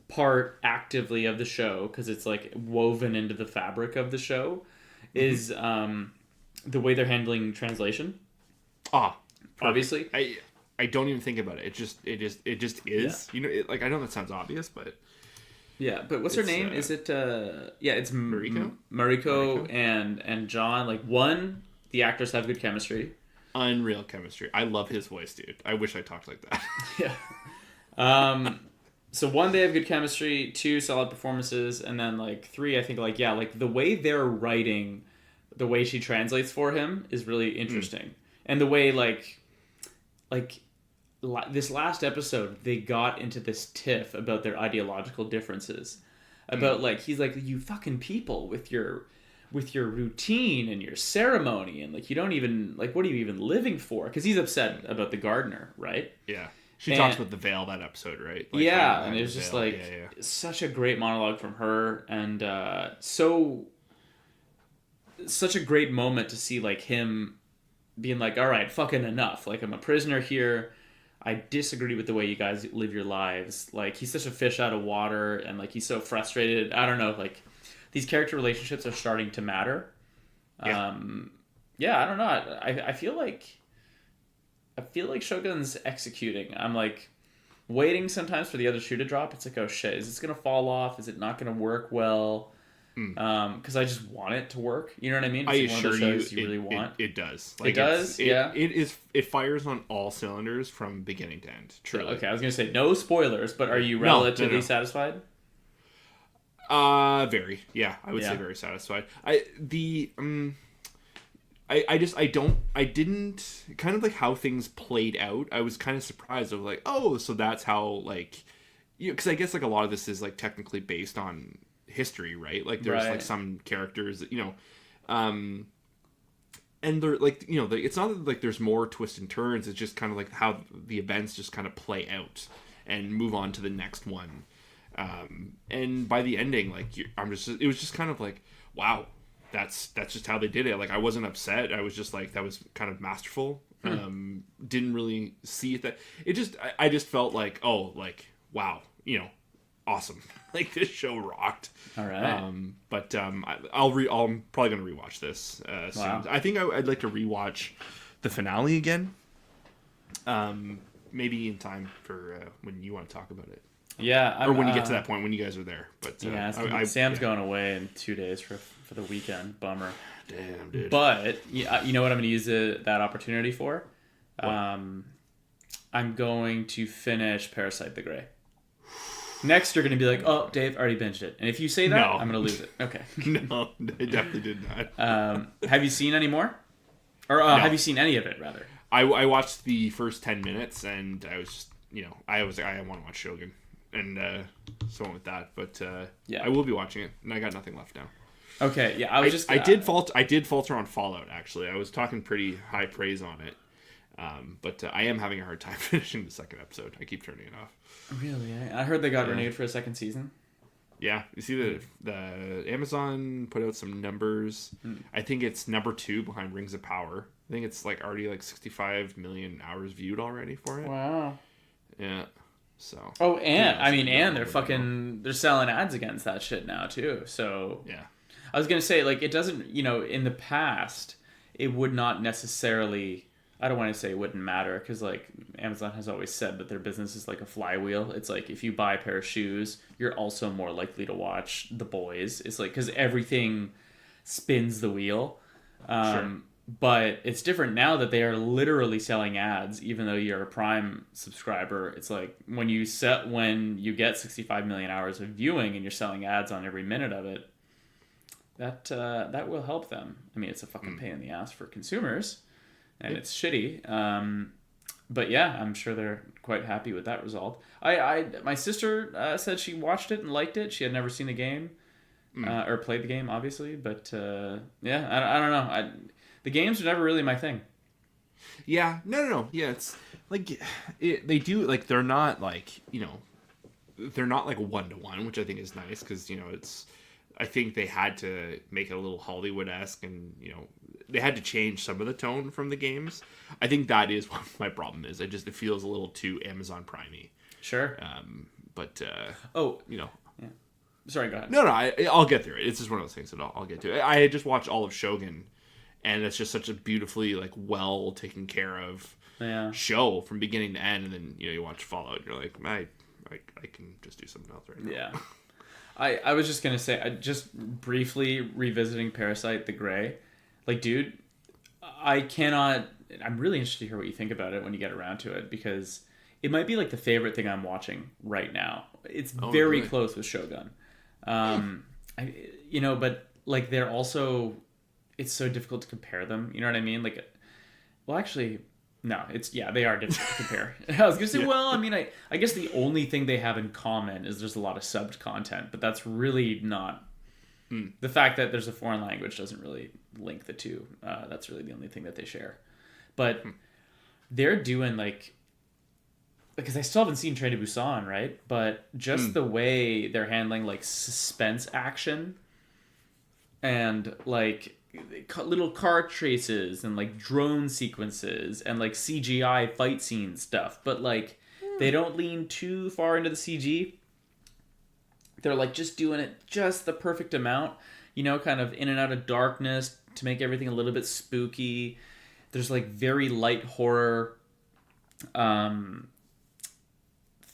part actively of the show, because it's like woven into the fabric of the show, is the way they're handling translation. Obviously. I don't even think about it. It just is. Yeah. You know, like I know that sounds obvious, but yeah. But what's her name? Is it? It's Mariko and John. Like the actors have good chemistry. Unreal chemistry. I love his voice, dude. I wish I talked like that. Yeah. So 1, they have good chemistry. 2, solid performances, and then like 3, I think like the way they're writing, the way she translates for him is really interesting, and the way like this last episode they got into this tiff about their ideological differences, about like he's like, you fucking people with your routine and your ceremony, and like you don't even like, what are you even living for? Because he's upset about the gardener, right? Yeah. She talks about the veil that episode, right? Like, yeah, and it was just like such a great monologue from her, and such a great moment to see like him being like, all right, fucking enough. Like, I'm a prisoner here. I disagree with the way you guys live your lives. Like, he's such a fish out of water, and like he's so frustrated. I don't know, like these character relationships are starting to matter. I don't know. I feel like Shogun's executing. I'm like waiting sometimes for the other shoe to drop. It's like, oh shit, is this gonna fall off? Is it not gonna work well? Because I just want it to work. You know what I mean? It's one of those shows you really want. It does. Like, it does. It fires on all cylinders from beginning to end. Truly. Okay, I was gonna say no spoilers, but are you relatively satisfied? Very. Yeah, I would say very satisfied. I didn't kind of like how things played out. I was kind of surprised. I was like, oh, so that's how, like, you know, because I guess like a lot of this is like technically based on history, right? Like there's like some characters that, you know, and they're like, you know, it's not that like there's more twists and turns. It's just kind of like how the events just kind of play out and move on to the next one. And by the ending, like it was just kind of like, wow. That's just how they did it. Like, I wasn't upset. I was just like, that was kind of masterful. Didn't really see it I just felt like, oh, like, wow, you know, awesome. Like, this show rocked. All right. I'm probably gonna rewatch this soon. Wow. I think I'd like to rewatch the finale again. Maybe in time for when you want to talk about it. Yeah, or when you get to that point when you guys are there. But Sam's going away in 2 days for the weekend. Bummer. Damn, dude. But you know what I'm going to use that opportunity for? I'm going to finish Parasyte the Grey. Next, you're going to be like, oh, Dave, already binged it. And if you say that, no. I'm going to lose it. Okay. No, I definitely did not. Have you seen any more? Or no. Have you seen any of it, rather? I watched the first 10 minutes, and I was just, you know, I want to watch Shogun. And so on with that, but I will be watching it, and I got nothing left now. Okay, yeah, I did falter on Fallout. Actually, I was talking pretty high praise on it, but I am having a hard time finishing the second episode. I keep turning it off. Really, I heard they got renewed for a second season. Yeah, you see the Amazon put out some numbers. I think it's number 2 behind Rings of Power. I think it's like already like 65 million hours viewed already for it. Wow. Yeah. So. Oh, and they're selling ads against that shit now too. So yeah, I was gonna say, like, it doesn't, you know, in the past it would not necessarily. I don't want to say it wouldn't matter because like Amazon has always said that their business is like a flywheel. It's like if you buy a pair of shoes, you're also more likely to watch The Boys. It's like because everything spins the wheel. Sure. But it's different now that they are literally selling ads. Even though you're a Prime subscriber, it's like when you get 65 million hours of viewing and you're selling ads on every minute of it. That will help them. I mean, it's a fucking pain in the ass for consumers. And it's shitty, but yeah, I'm sure they're quite happy with that result. My sister said she watched it and liked it. She had never seen the game or played the game, obviously, but yeah, I don't know. The games are never really my thing. Yeah, no. Yeah, it's like they do like they're not like they're not like 1-to-1, which I think is nice because it's. I think they had to make it a little Hollywood-esque and they had to change some of the tone from the games. I think that is what my problem is. It feels a little too Amazon Prime-y. Sure. But yeah. Sorry, go ahead. No, I'll get through it. It's just one of those things that I'll get to. I had just watched all of Shogun, and it's just such a beautifully like well taken care of show from beginning to end. And then you watch Fallout, and you're like, I can just do something else right now. Yeah. I was just going to say, just briefly revisiting Parasyte The Grey. Like, dude, I'm really interested to hear what you think about it when you get around to it, because it might be like the favorite thing I'm watching right now. It's very close with Shogun. But like they're also, it's so difficult to compare them. You know what I mean? Like, well, actually, no, they are difficult to compare. I was gonna say, well, I mean, I guess the only thing they have in common is there's a lot of subbed content, but that's really not. The fact that there's a foreign language doesn't really link the two. That's really the only thing that they share. But they're doing like, because I still haven't seen Train to Busan, right? But just the way they're handling like suspense action and like little car chases and like drone sequences and like CGI fight scene stuff, but like they don't lean too far into the CG. They're like just doing it just the perfect amount, kind of in and out of darkness to make everything a little bit spooky. There's like very light horror,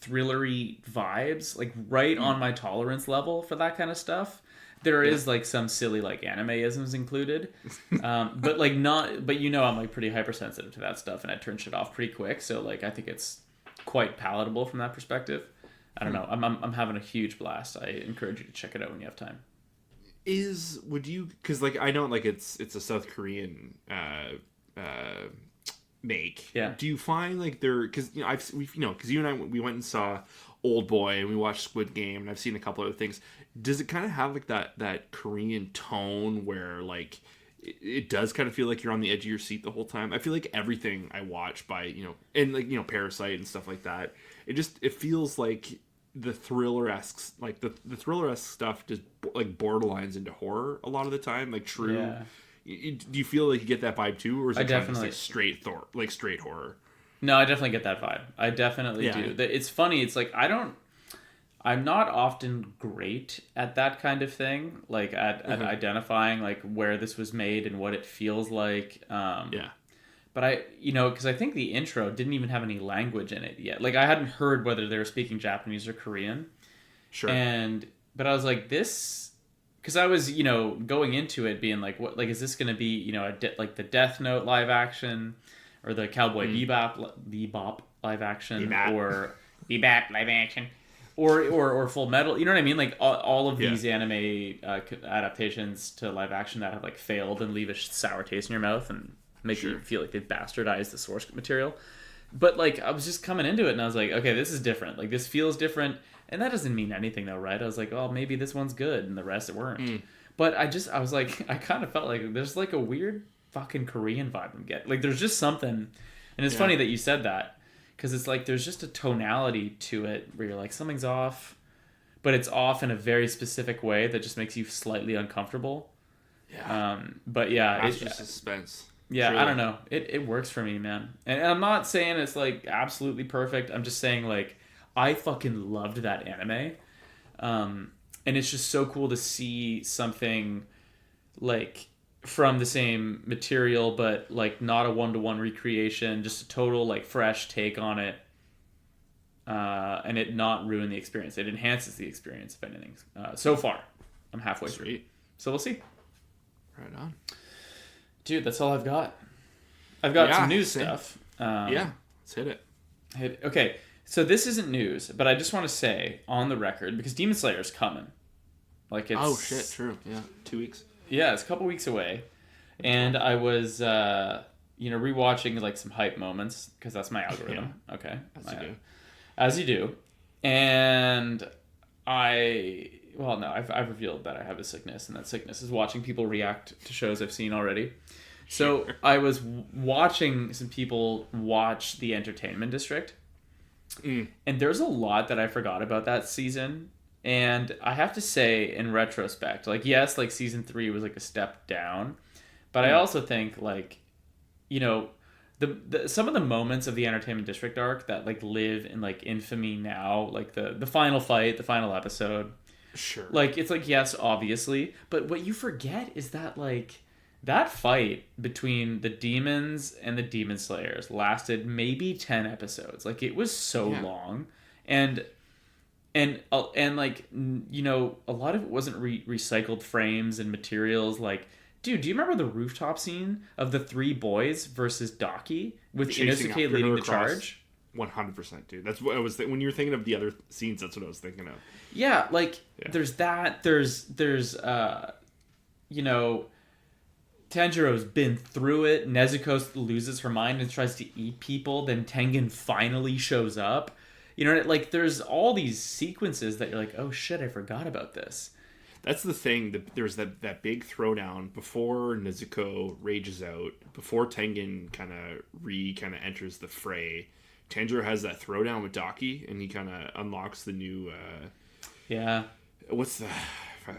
thrillery vibes, like right on my tolerance level for that kind of stuff. There is like some silly like anime-isms included, but like not. But I'm like pretty hypersensitive to that stuff, and I turn shit off pretty quick. So like I think it's quite palatable from that perspective. I don't know. I'm having a huge blast. I encourage you to check it out when you have time. Because like I know like it's a South Korean make. Yeah. Do you find like because because you and I we went and saw Old Boy and we watched Squid Game and I've seen a couple other things. Does it kind of have like that Korean tone where like it does kind of feel like you're on the edge of your seat the whole time? I feel like everything I watch by and like Parasyte and stuff like that, it feels like the thriller-esque like the thriller-esque stuff just like borderlines into horror a lot of the time, like true. Yeah. Do you feel like you get that vibe too, or is it kind of just like straight horror? No, I definitely get that vibe. I definitely do. It's funny. It's like I'm not often great at that kind of thing, like at identifying like where this was made and what it feels like. But because I think the intro didn't even have any language in it yet. Like I hadn't heard whether they were speaking Japanese or Korean. Sure. But I was like this. Because I was, going into it being like, what, like, is this going to be, like the Death Note live action, or the Cowboy Bebop live action, or Bebop live action, or Full Metal? You know what I mean? Like all of these anime adaptations to live action that have like failed and leave a sour taste in your mouth and make you feel like they've bastardized the source material. But like I was just coming into it and I was like, okay, this is different. Like this feels different. And that doesn't mean anything though, right? I was like, oh, maybe this one's good and the rest weren't. But I was like, I kind of felt like there's like a weird fucking Korean vibe I'm getting. Like there's just something. And it's funny that you said that, because it's like there's just a tonality to it where you're like, something's off, but it's off in a very specific way that just makes you slightly uncomfortable. Yeah. But yeah. It's just suspense. Yeah, Truly. I don't know. It works for me, man. And I'm not saying it's like absolutely perfect. I'm just saying like I fucking loved that anime. And it's just so cool to see something like from the same material, but like not a 1-to-1 recreation, just a total like fresh take on it, and it not ruin the experience. It enhances the experience, if anything. So far, I'm halfway through, so we'll see. Right on, dude. That's all I've got. I've got some news stuff. Let's hit it. Okay, so this isn't news, but I just want to say on the record, because Demon Slayer's coming. Like it's... Oh shit! True. Yeah, 2 weeks. Yeah, it's a couple weeks away, and I was, rewatching like some hype moments because that's my algorithm. Yeah. Okay, as you do, and I've revealed that I have a sickness, and that sickness is watching people react to shows I've seen already. So I was watching some people watch The Entertainment District, and there's a lot that I forgot about that season. And I have to say, in retrospect, like, yes, like, season 3 was, like, a step down. But I also think, like, the some of the moments of the Entertainment District arc that, like, live in, like, infamy now, like, the final fight, the final episode. Sure. Like, it's like, yes, obviously. But what you forget is that, like, that fight between the demons and the Demon Slayers lasted maybe 10 episodes. Like, it was so long. And like, a lot of it wasn't recycled frames and materials. Like, dude, do you remember the rooftop scene of the 3 boys versus Daki with Inosuke leading the charge? 100%, dude. That's what I was when you were thinking of the other scenes. That's what I was thinking of. Yeah, like there's that. There's Tanjiro's been through it. Nezuko loses her mind and tries to eat people. Then Tengen finally shows up. Like, there's all these sequences that you're like, oh shit, I forgot about this. That's the thing. There's that big throwdown before Nezuko rages out, before Tengen kind of enters the fray. Tanjiro has that throwdown with Daki, and he kind of unlocks the new... What's the...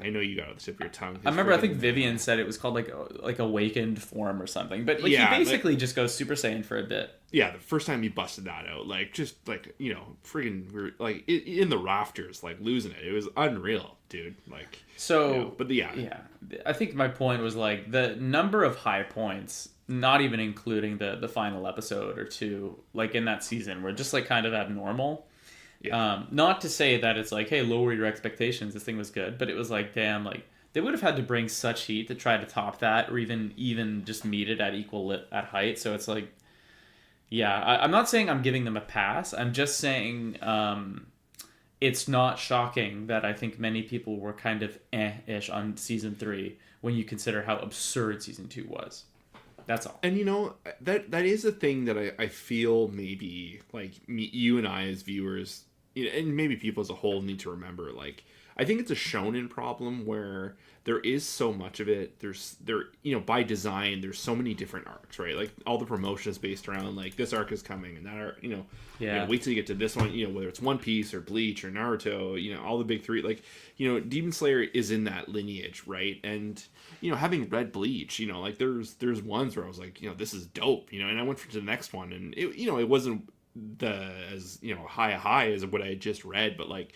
I know you got it on the tip of your tongue. I remember, I think Vivian said it was called like awakened form or something. But like, he basically just goes Super Saiyan for a bit. Yeah, the first time he busted that out, like, just like, friggin', we were like in the rafters, like, losing it. It was unreal, dude. Like, so, but yeah. I think my point was like the number of high points, not even including the final episode or 2, like in that season, were just like kind of abnormal. Yeah. Not to say that it's like, hey, lower your expectations. This thing was good, but it was like, damn, like they would have had to bring such heat to try to top that, or even just meet it at equal at height. So it's like, I'm not saying I'm giving them a pass. I'm just saying it's not shocking that I think many people were kind of ish on season 3 when you consider how absurd season 2 was. That's all. And that is a thing that I feel maybe like you and I as viewers, and maybe people as a whole need to remember. Like, I think it's a shonen problem where there is so much of it. By design, there's so many different arcs, right? Like, all the promotion is based around like this arc is coming and that arc, wait till you get to this one, whether it's One Piece or Bleach or Naruto, all the big 3, like, Demon Slayer is in that lineage, right? And having read Bleach, like there's ones where I was like, this is dope, and I went to the next one, and it wasn't as high as what I had just read, but like,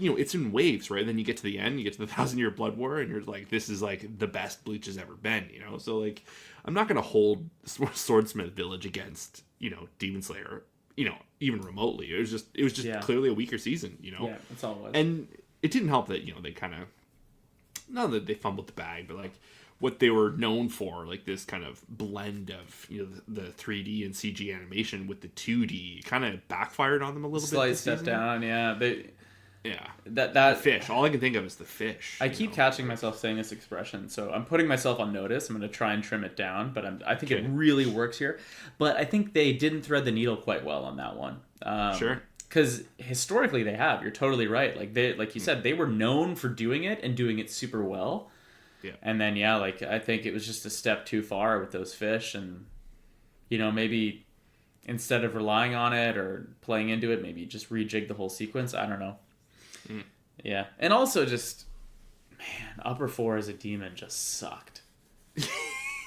it's in waves, right? And then you get to the end, you get to the 1,000-Year Blood War, and you're like, this is like the best Bleach has ever been, So like, I'm not gonna hold Swordsmith Village against Demon Slayer, even remotely. It was just clearly a weaker season, Yeah, that's all it was. And it didn't help that they kind of, not that they fumbled the bag, but like what they were known for, like this kind of blend of the 3D and CG animation with the 2D, kind of backfired on them a little bit. Slight step down, That the fish. All I can think of is the fish. I keep catching myself saying this expression, so I'm putting myself on notice. I'm going to try and trim it down, but I think it really works here. But I think they didn't thread the needle quite well on that one. Sure. Because historically they have. You're totally right. Like you said, they were known for doing it and doing it super well. Yeah. And then I think it was just a step too far with those fish, and maybe instead of relying on it or playing into it, maybe just rejig the whole sequence. I don't know. Yeah, and also just, man, Upper 4 as a demon just sucked.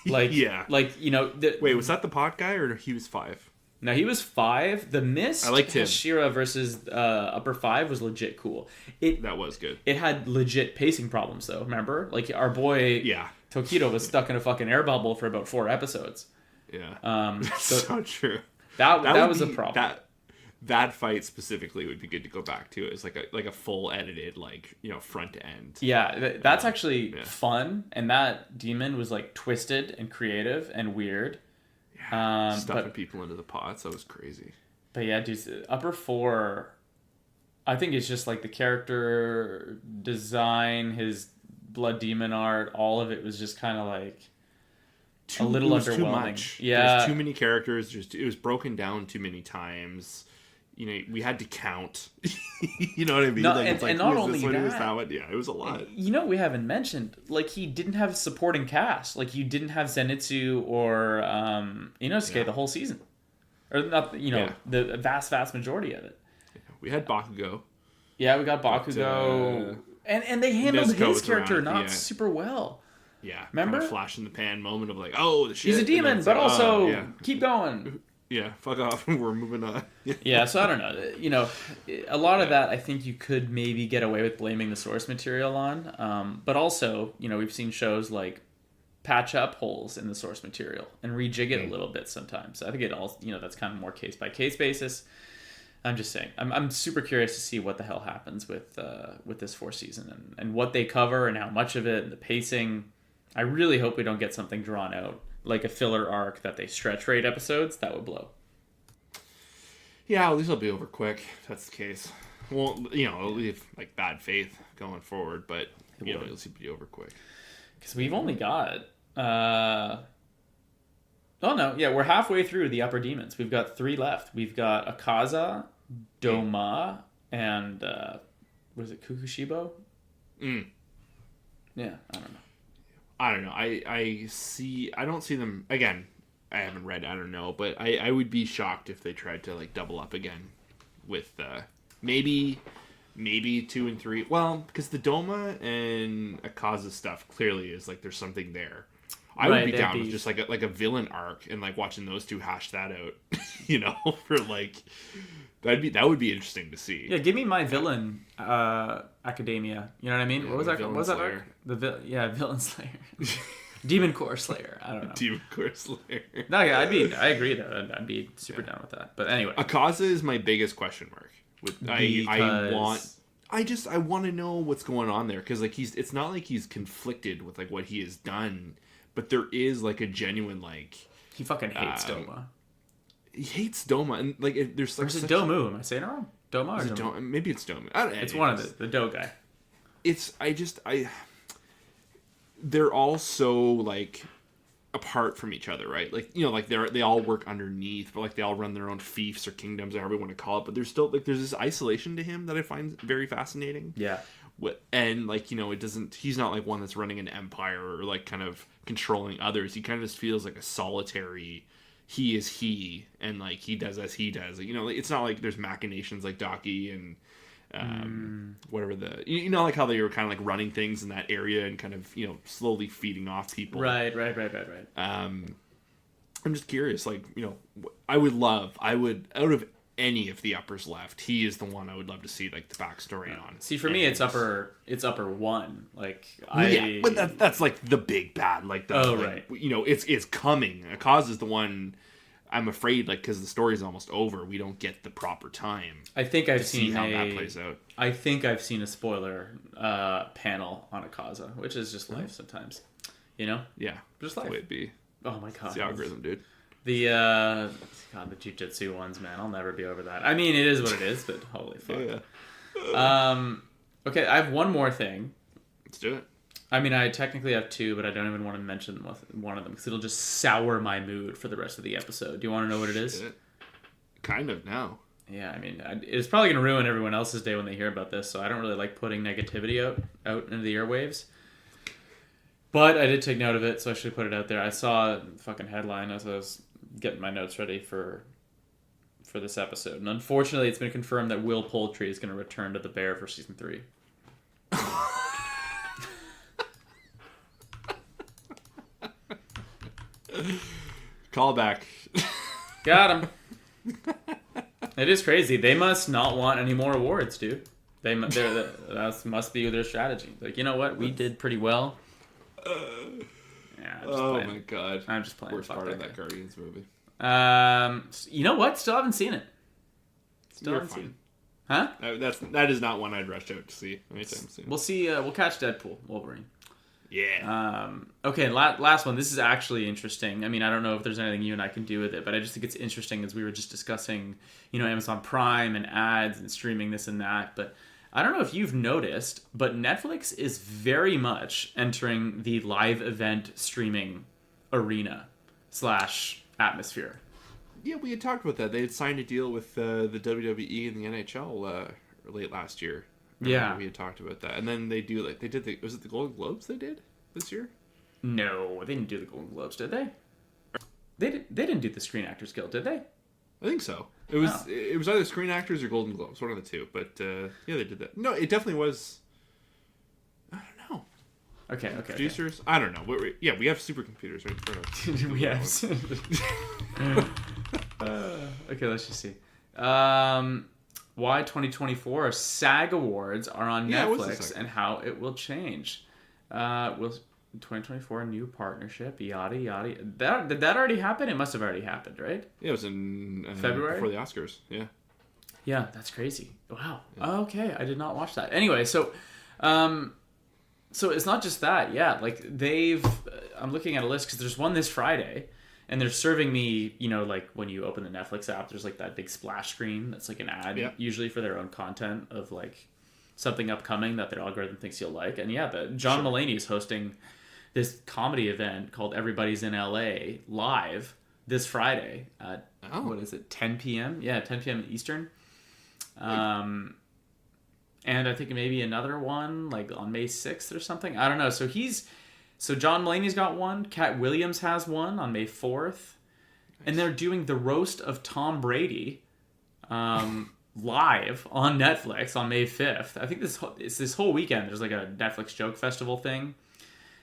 Like, wait, was that the pot guy or he was 5? No, he was 5. The Mist, I liked him. Hashira versus Upper 5 was legit cool. That was good. It had legit pacing problems though. Remember, like our boy, Tokido was stuck in a fucking air bubble for about 4 episodes. Yeah. So true. That was a problem. That fight specifically would be good to go back to. It's like a full edited, like, you know, front end. Yeah, that's actually fun, and that demon was like twisted and creative and weird. Yeah, stuffing people into the pots, that was crazy. But yeah, dude, Upper 4, I think it's just like the character design, his blood demon art, all of it was just kind of like a little underwhelming. Too much. Yeah, there's too many characters. It was broken down too many times. You know, we had to count. You know what I mean? No, like, and, it's like, and not was only this one, that, was that one? Yeah, it was a lot. You know, we haven't mentioned, like, he didn't have supporting cast. Like, you didn't have Zenitsu or Inosuke the whole season, or not. You know, the vast majority of it. We had Bakugo. Yeah, we got Bakugo, and they handled his character not super well. Yeah, remember? Kind of flash in the pan moment of like, oh, the shit. He's a demon, but also keep going. Yeah, fuck off. We're moving on. Yeah, so I don't know. You know, a lot of that I think you could maybe get away with blaming the source material on. But also, you know, we've seen shows like patch up holes in the source material and rejig it a little bit sometimes. So I think it all, you know, that's kind of more case by case basis. I'm just saying. I'm super curious to see what the hell happens with this 4th season and what they cover and how much of it and the pacing. I really hope we don't get something drawn out, like a filler arc that they stretch for 8 episodes. That would blow. Yeah, at least it'll be over quick if that's the case. Well, you know, it'll leave like bad faith going forward, but you know, it'll be over quick. Because we've only got we're halfway through the upper demons. We've got 3 left. We've got Akaza, Doma, and what is it, Kukushibo? Yeah, I don't know. I don't see them again. I haven't read. I don't know, but I would be shocked if they tried to like double up again with maybe 2 and 3. Well, because the Doma and Akaza stuff clearly is like there's something there. I would be down with just like a villain arc and like watching those two hash that out. You know, for like that would be interesting to see. Yeah, give me my villain academia. You know what I mean? Yeah, what was that? What was that Slayer. arc? Villain Slayer. Demon Core Slayer. I don't know. Demon Core Slayer. No, yeah, I agree though. I'd be super down with that. But anyway, Akaza is my biggest question mark. I want to know what's going on there because like it's not like he's conflicted with like what he has done, but there is like a genuine like he fucking hates Doma. He hates Doma and like there's like it Domu? Am I saying it wrong? Doma or Doma? Maybe it's Doma. It's one of the Do guy. They're all so like apart from each other, right? Like, you know, like they all work underneath, but like they all run their own fiefs or kingdoms, or however you want to call it. But there's still like there's this isolation to him that I find very fascinating. Yeah. And like, you know, he's not like one that's running an empire or like kind of controlling others. He kind of just feels like a solitary. He is he, and like he does as he does. You know, it's not like there's machinations like Daki and whatever you know, like how they were kind of like running things in that area and kind of, you know, slowly feeding off people. Right. I'm just curious, like, you know, I would out of any of the uppers left, he is the one I would love to see like the backstory on. See, for me, it's upper 1. Like but that's like the big bad, like the right. You know, it's coming. Akaza is the one. I'm afraid, like, because the story's almost over, we don't get the proper time. I think I've seen how that plays out. I think I've seen a spoiler panel on Akaza, which is just life sometimes. You know? Yeah, just life. The way it'd be. Oh my god, it's the algorithm, dude. The jujitsu ones, man. I'll never be over that. I mean, it is what it is, but holy fuck. Yeah. Okay, I have one more thing. Let's do it. I mean, I technically have 2, but I don't even want to mention one of them because it'll just sour my mood for the rest of the episode. Do you want to know what it is? Kind of now. Yeah, I mean, it's probably going to ruin everyone else's day when they hear about this, so I don't really like putting negativity out into the airwaves. But I did take note of it, so I should put it out there. I saw a fucking headline as I was getting my notes ready for this episode. And unfortunately, it's been confirmed that Will Poultry is going to return to the Bear for season 3. Call back. Got him. It is crazy. They must not want any more awards, dude. That must be their strategy. Like, you know what? We did pretty well. Oh playing. my god. I'm just playing. Worst Fuck part of that that Guardians movie. You know what? Still haven't seen it. Still You're haven't fine. seen it. Huh? That is not one I'd rush out to see anytime soon. We'll see. We'll catch Deadpool, Wolverine. Yeah. Okay, last one. This is actually interesting. I mean, I don't know if there's anything you and I can do with it, but I just think it's interesting as we were just discussing, Amazon Prime and ads and streaming this and that. But I don't know if you've noticed, but Netflix is very much entering the live event streaming arena / atmosphere. Yeah, we had talked about that. They had signed a deal with the WWE and the NHL late last year. Yeah, we had talked about that, and then they did was it the Golden Globes they did this year? No, they didn't do the Golden Globes, did they? They didn't do the Screen Actors Guild, did they? I think so. It was either Screen Actors or Golden Globes, one of the two. But yeah, they did that. No, it definitely was. I don't know. Okay. Producers, I don't know. We have supercomputers right in front of us. We have. Okay, let's just see. Why 2024 SAG Awards are on Netflix and how it will change. Will 2024 new partnership, yada yada. Did that already happen? It must have already happened, right? Yeah, it was in February before the Oscars. Yeah. Yeah, that's crazy. Wow. Yeah. Okay, I did not watch that. Anyway, so it's not just that. Yeah, like I'm looking at a list because there's one this Friday. And they're serving me, like when you open the Netflix app, there's like that big splash screen that's like an ad, usually for their own content of like something upcoming that their algorithm thinks you'll like. And yeah, John Mulaney is hosting this comedy event called Everybody's in LA live this Friday at, what is it, 10 p.m.? Yeah, 10 p.m. Eastern. And I think maybe another one like on May 6th or something. I don't know. So John Mulaney's got one. Cat Williams has one on May 4th. Nice. And they're doing the roast of Tom Brady live on Netflix on May 5th. I think this whole weekend. There's like a Netflix joke festival thing.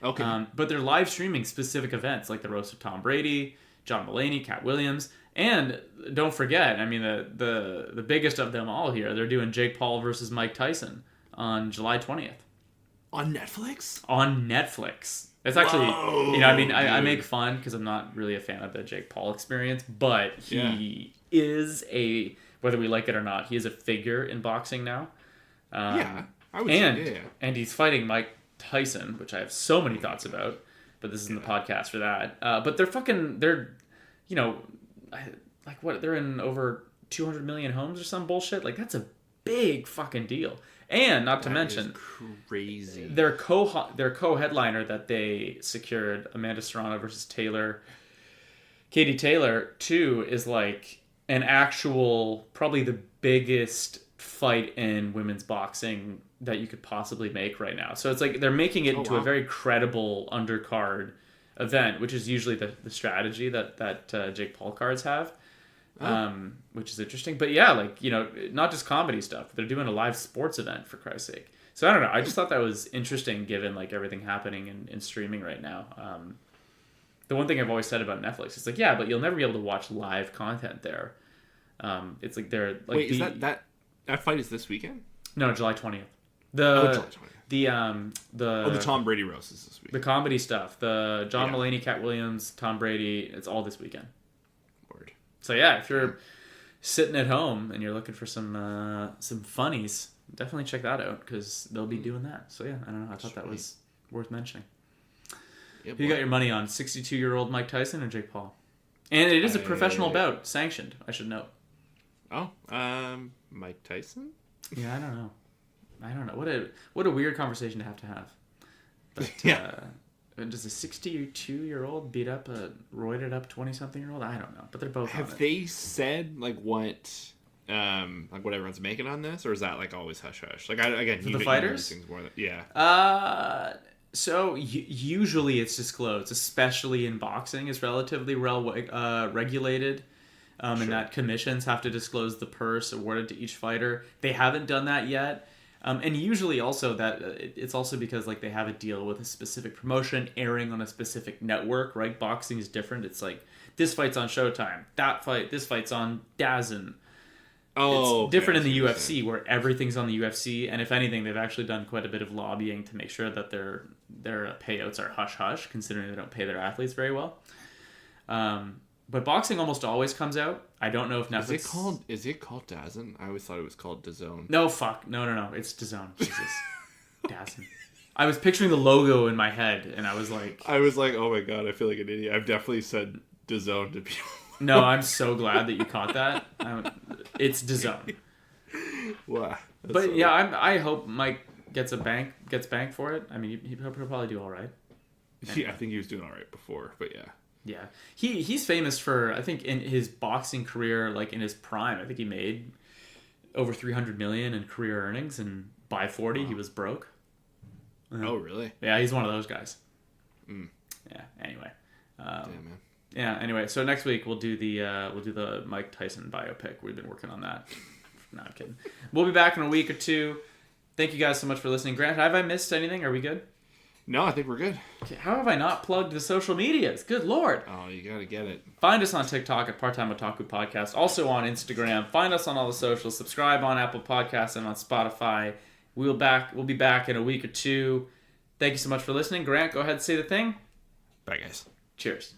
Okay. But they're live streaming specific events like the roast of Tom Brady, John Mulaney, Cat Williams. And don't forget, I mean, the biggest of them all here, they're doing Jake Paul versus Mike Tyson on July 20th. On Netflix? On Netflix. It's actually, I make fun because I'm not really a fan of the Jake Paul experience, but he is whether we like it or not, he is a figure in boxing now. I would say, yeah. And he's fighting Mike Tyson, which I have so many thoughts about, but this isn't the podcast for that. But they're they're in over 200 million homes or some bullshit. Like, that's a big fucking deal. And not to mention, crazy. Their co-headliner that they secured, Amanda Serrano versus Katie Taylor, too, is like an actual, probably the biggest fight in women's boxing that you could possibly make right now. So it's like they're making it into a very credible undercard event, which is usually the strategy that Jake Paul cards have. Which is interesting. But yeah, like, not just comedy stuff. They're doing a live sports event, for Christ's sake. So I don't know. I just thought that was interesting given like everything happening in streaming right now. The one thing I've always said about Netflix, it's like, yeah, but you'll never be able to watch live content there. It's like they're like... Wait, is that fight is this weekend? No, July 20th. July 20th. The Tom Brady roast is this week. The comedy stuff. The John Mulaney, Cat Williams, Tom Brady, it's all this weekend. Word. So yeah, if you're sitting at home and you're looking for some funnies, definitely check that out because they'll be doing that. So yeah, I don't know. I thought that was worth mentioning. Yeah, you got your money on 62-year-old Mike Tyson or Jake Paul? And it is a professional bout, sanctioned, I should note. Oh, Mike Tyson? Yeah, I don't know. What a weird conversation to have. But, does a 62-year-old beat up a roided up 20-something-year-old? I don't know, but they're both. Have they said like what everyone's making on this, or is that like always hush hush? Like for the fighters, So usually it's disclosed, especially in boxing. It's relatively well regulated, and that commissions have to disclose the purse awarded to each fighter. They haven't done that yet. And usually also that it's also because like they have a deal with a specific promotion airing on a specific network, right? Boxing is different. It's like this fight's on Showtime, this fight's on DAZN. Oh, it's different in the I see what you're UFC where everything's on the UFC, and if anything, they've actually done quite a bit of lobbying to make sure that their payouts are hush hush, considering they don't pay their athletes very well. But boxing almost always comes out. I don't know if Netflix... Is it called DAZN? I always thought it was called DAZN. No, fuck. No. It's DAZN. Jesus. DAZN. I was picturing the logo in my head, and I was like... oh my god, I feel like an idiot. I've definitely said DAZN to people. No, I'm so glad that you caught that. It's DAZN. Wow. But so yeah, I hope Mike gets banked for it. I mean, he'll probably do all right. Anyway. Yeah, I think he was doing all right before, but yeah. Yeah, he's famous for, I think, in his boxing career, like in his prime, I think he made over 300 million in career earnings, and by 40 he was broke. Oh, really? Yeah, he's one of those guys. Yeah. Anyway. Damn, man. Yeah. Anyway, so next week we'll do the Mike Tyson biopic. We've been working on that. No, I'm kidding. We'll be back in a week or two. Thank you guys so much for listening. Grant, have I missed anything? Are we good? No, I think we're good. Okay, how have I not plugged the social medias? Good Lord. Oh, you gotta get it. Find us on TikTok at Part-Time Otaku Podcast. Also on Instagram. Find us on all the socials. Subscribe on Apple Podcasts and on Spotify. We'll be back in a week or two. Thank you so much for listening. Grant, go ahead and say the thing. Bye, guys. Cheers.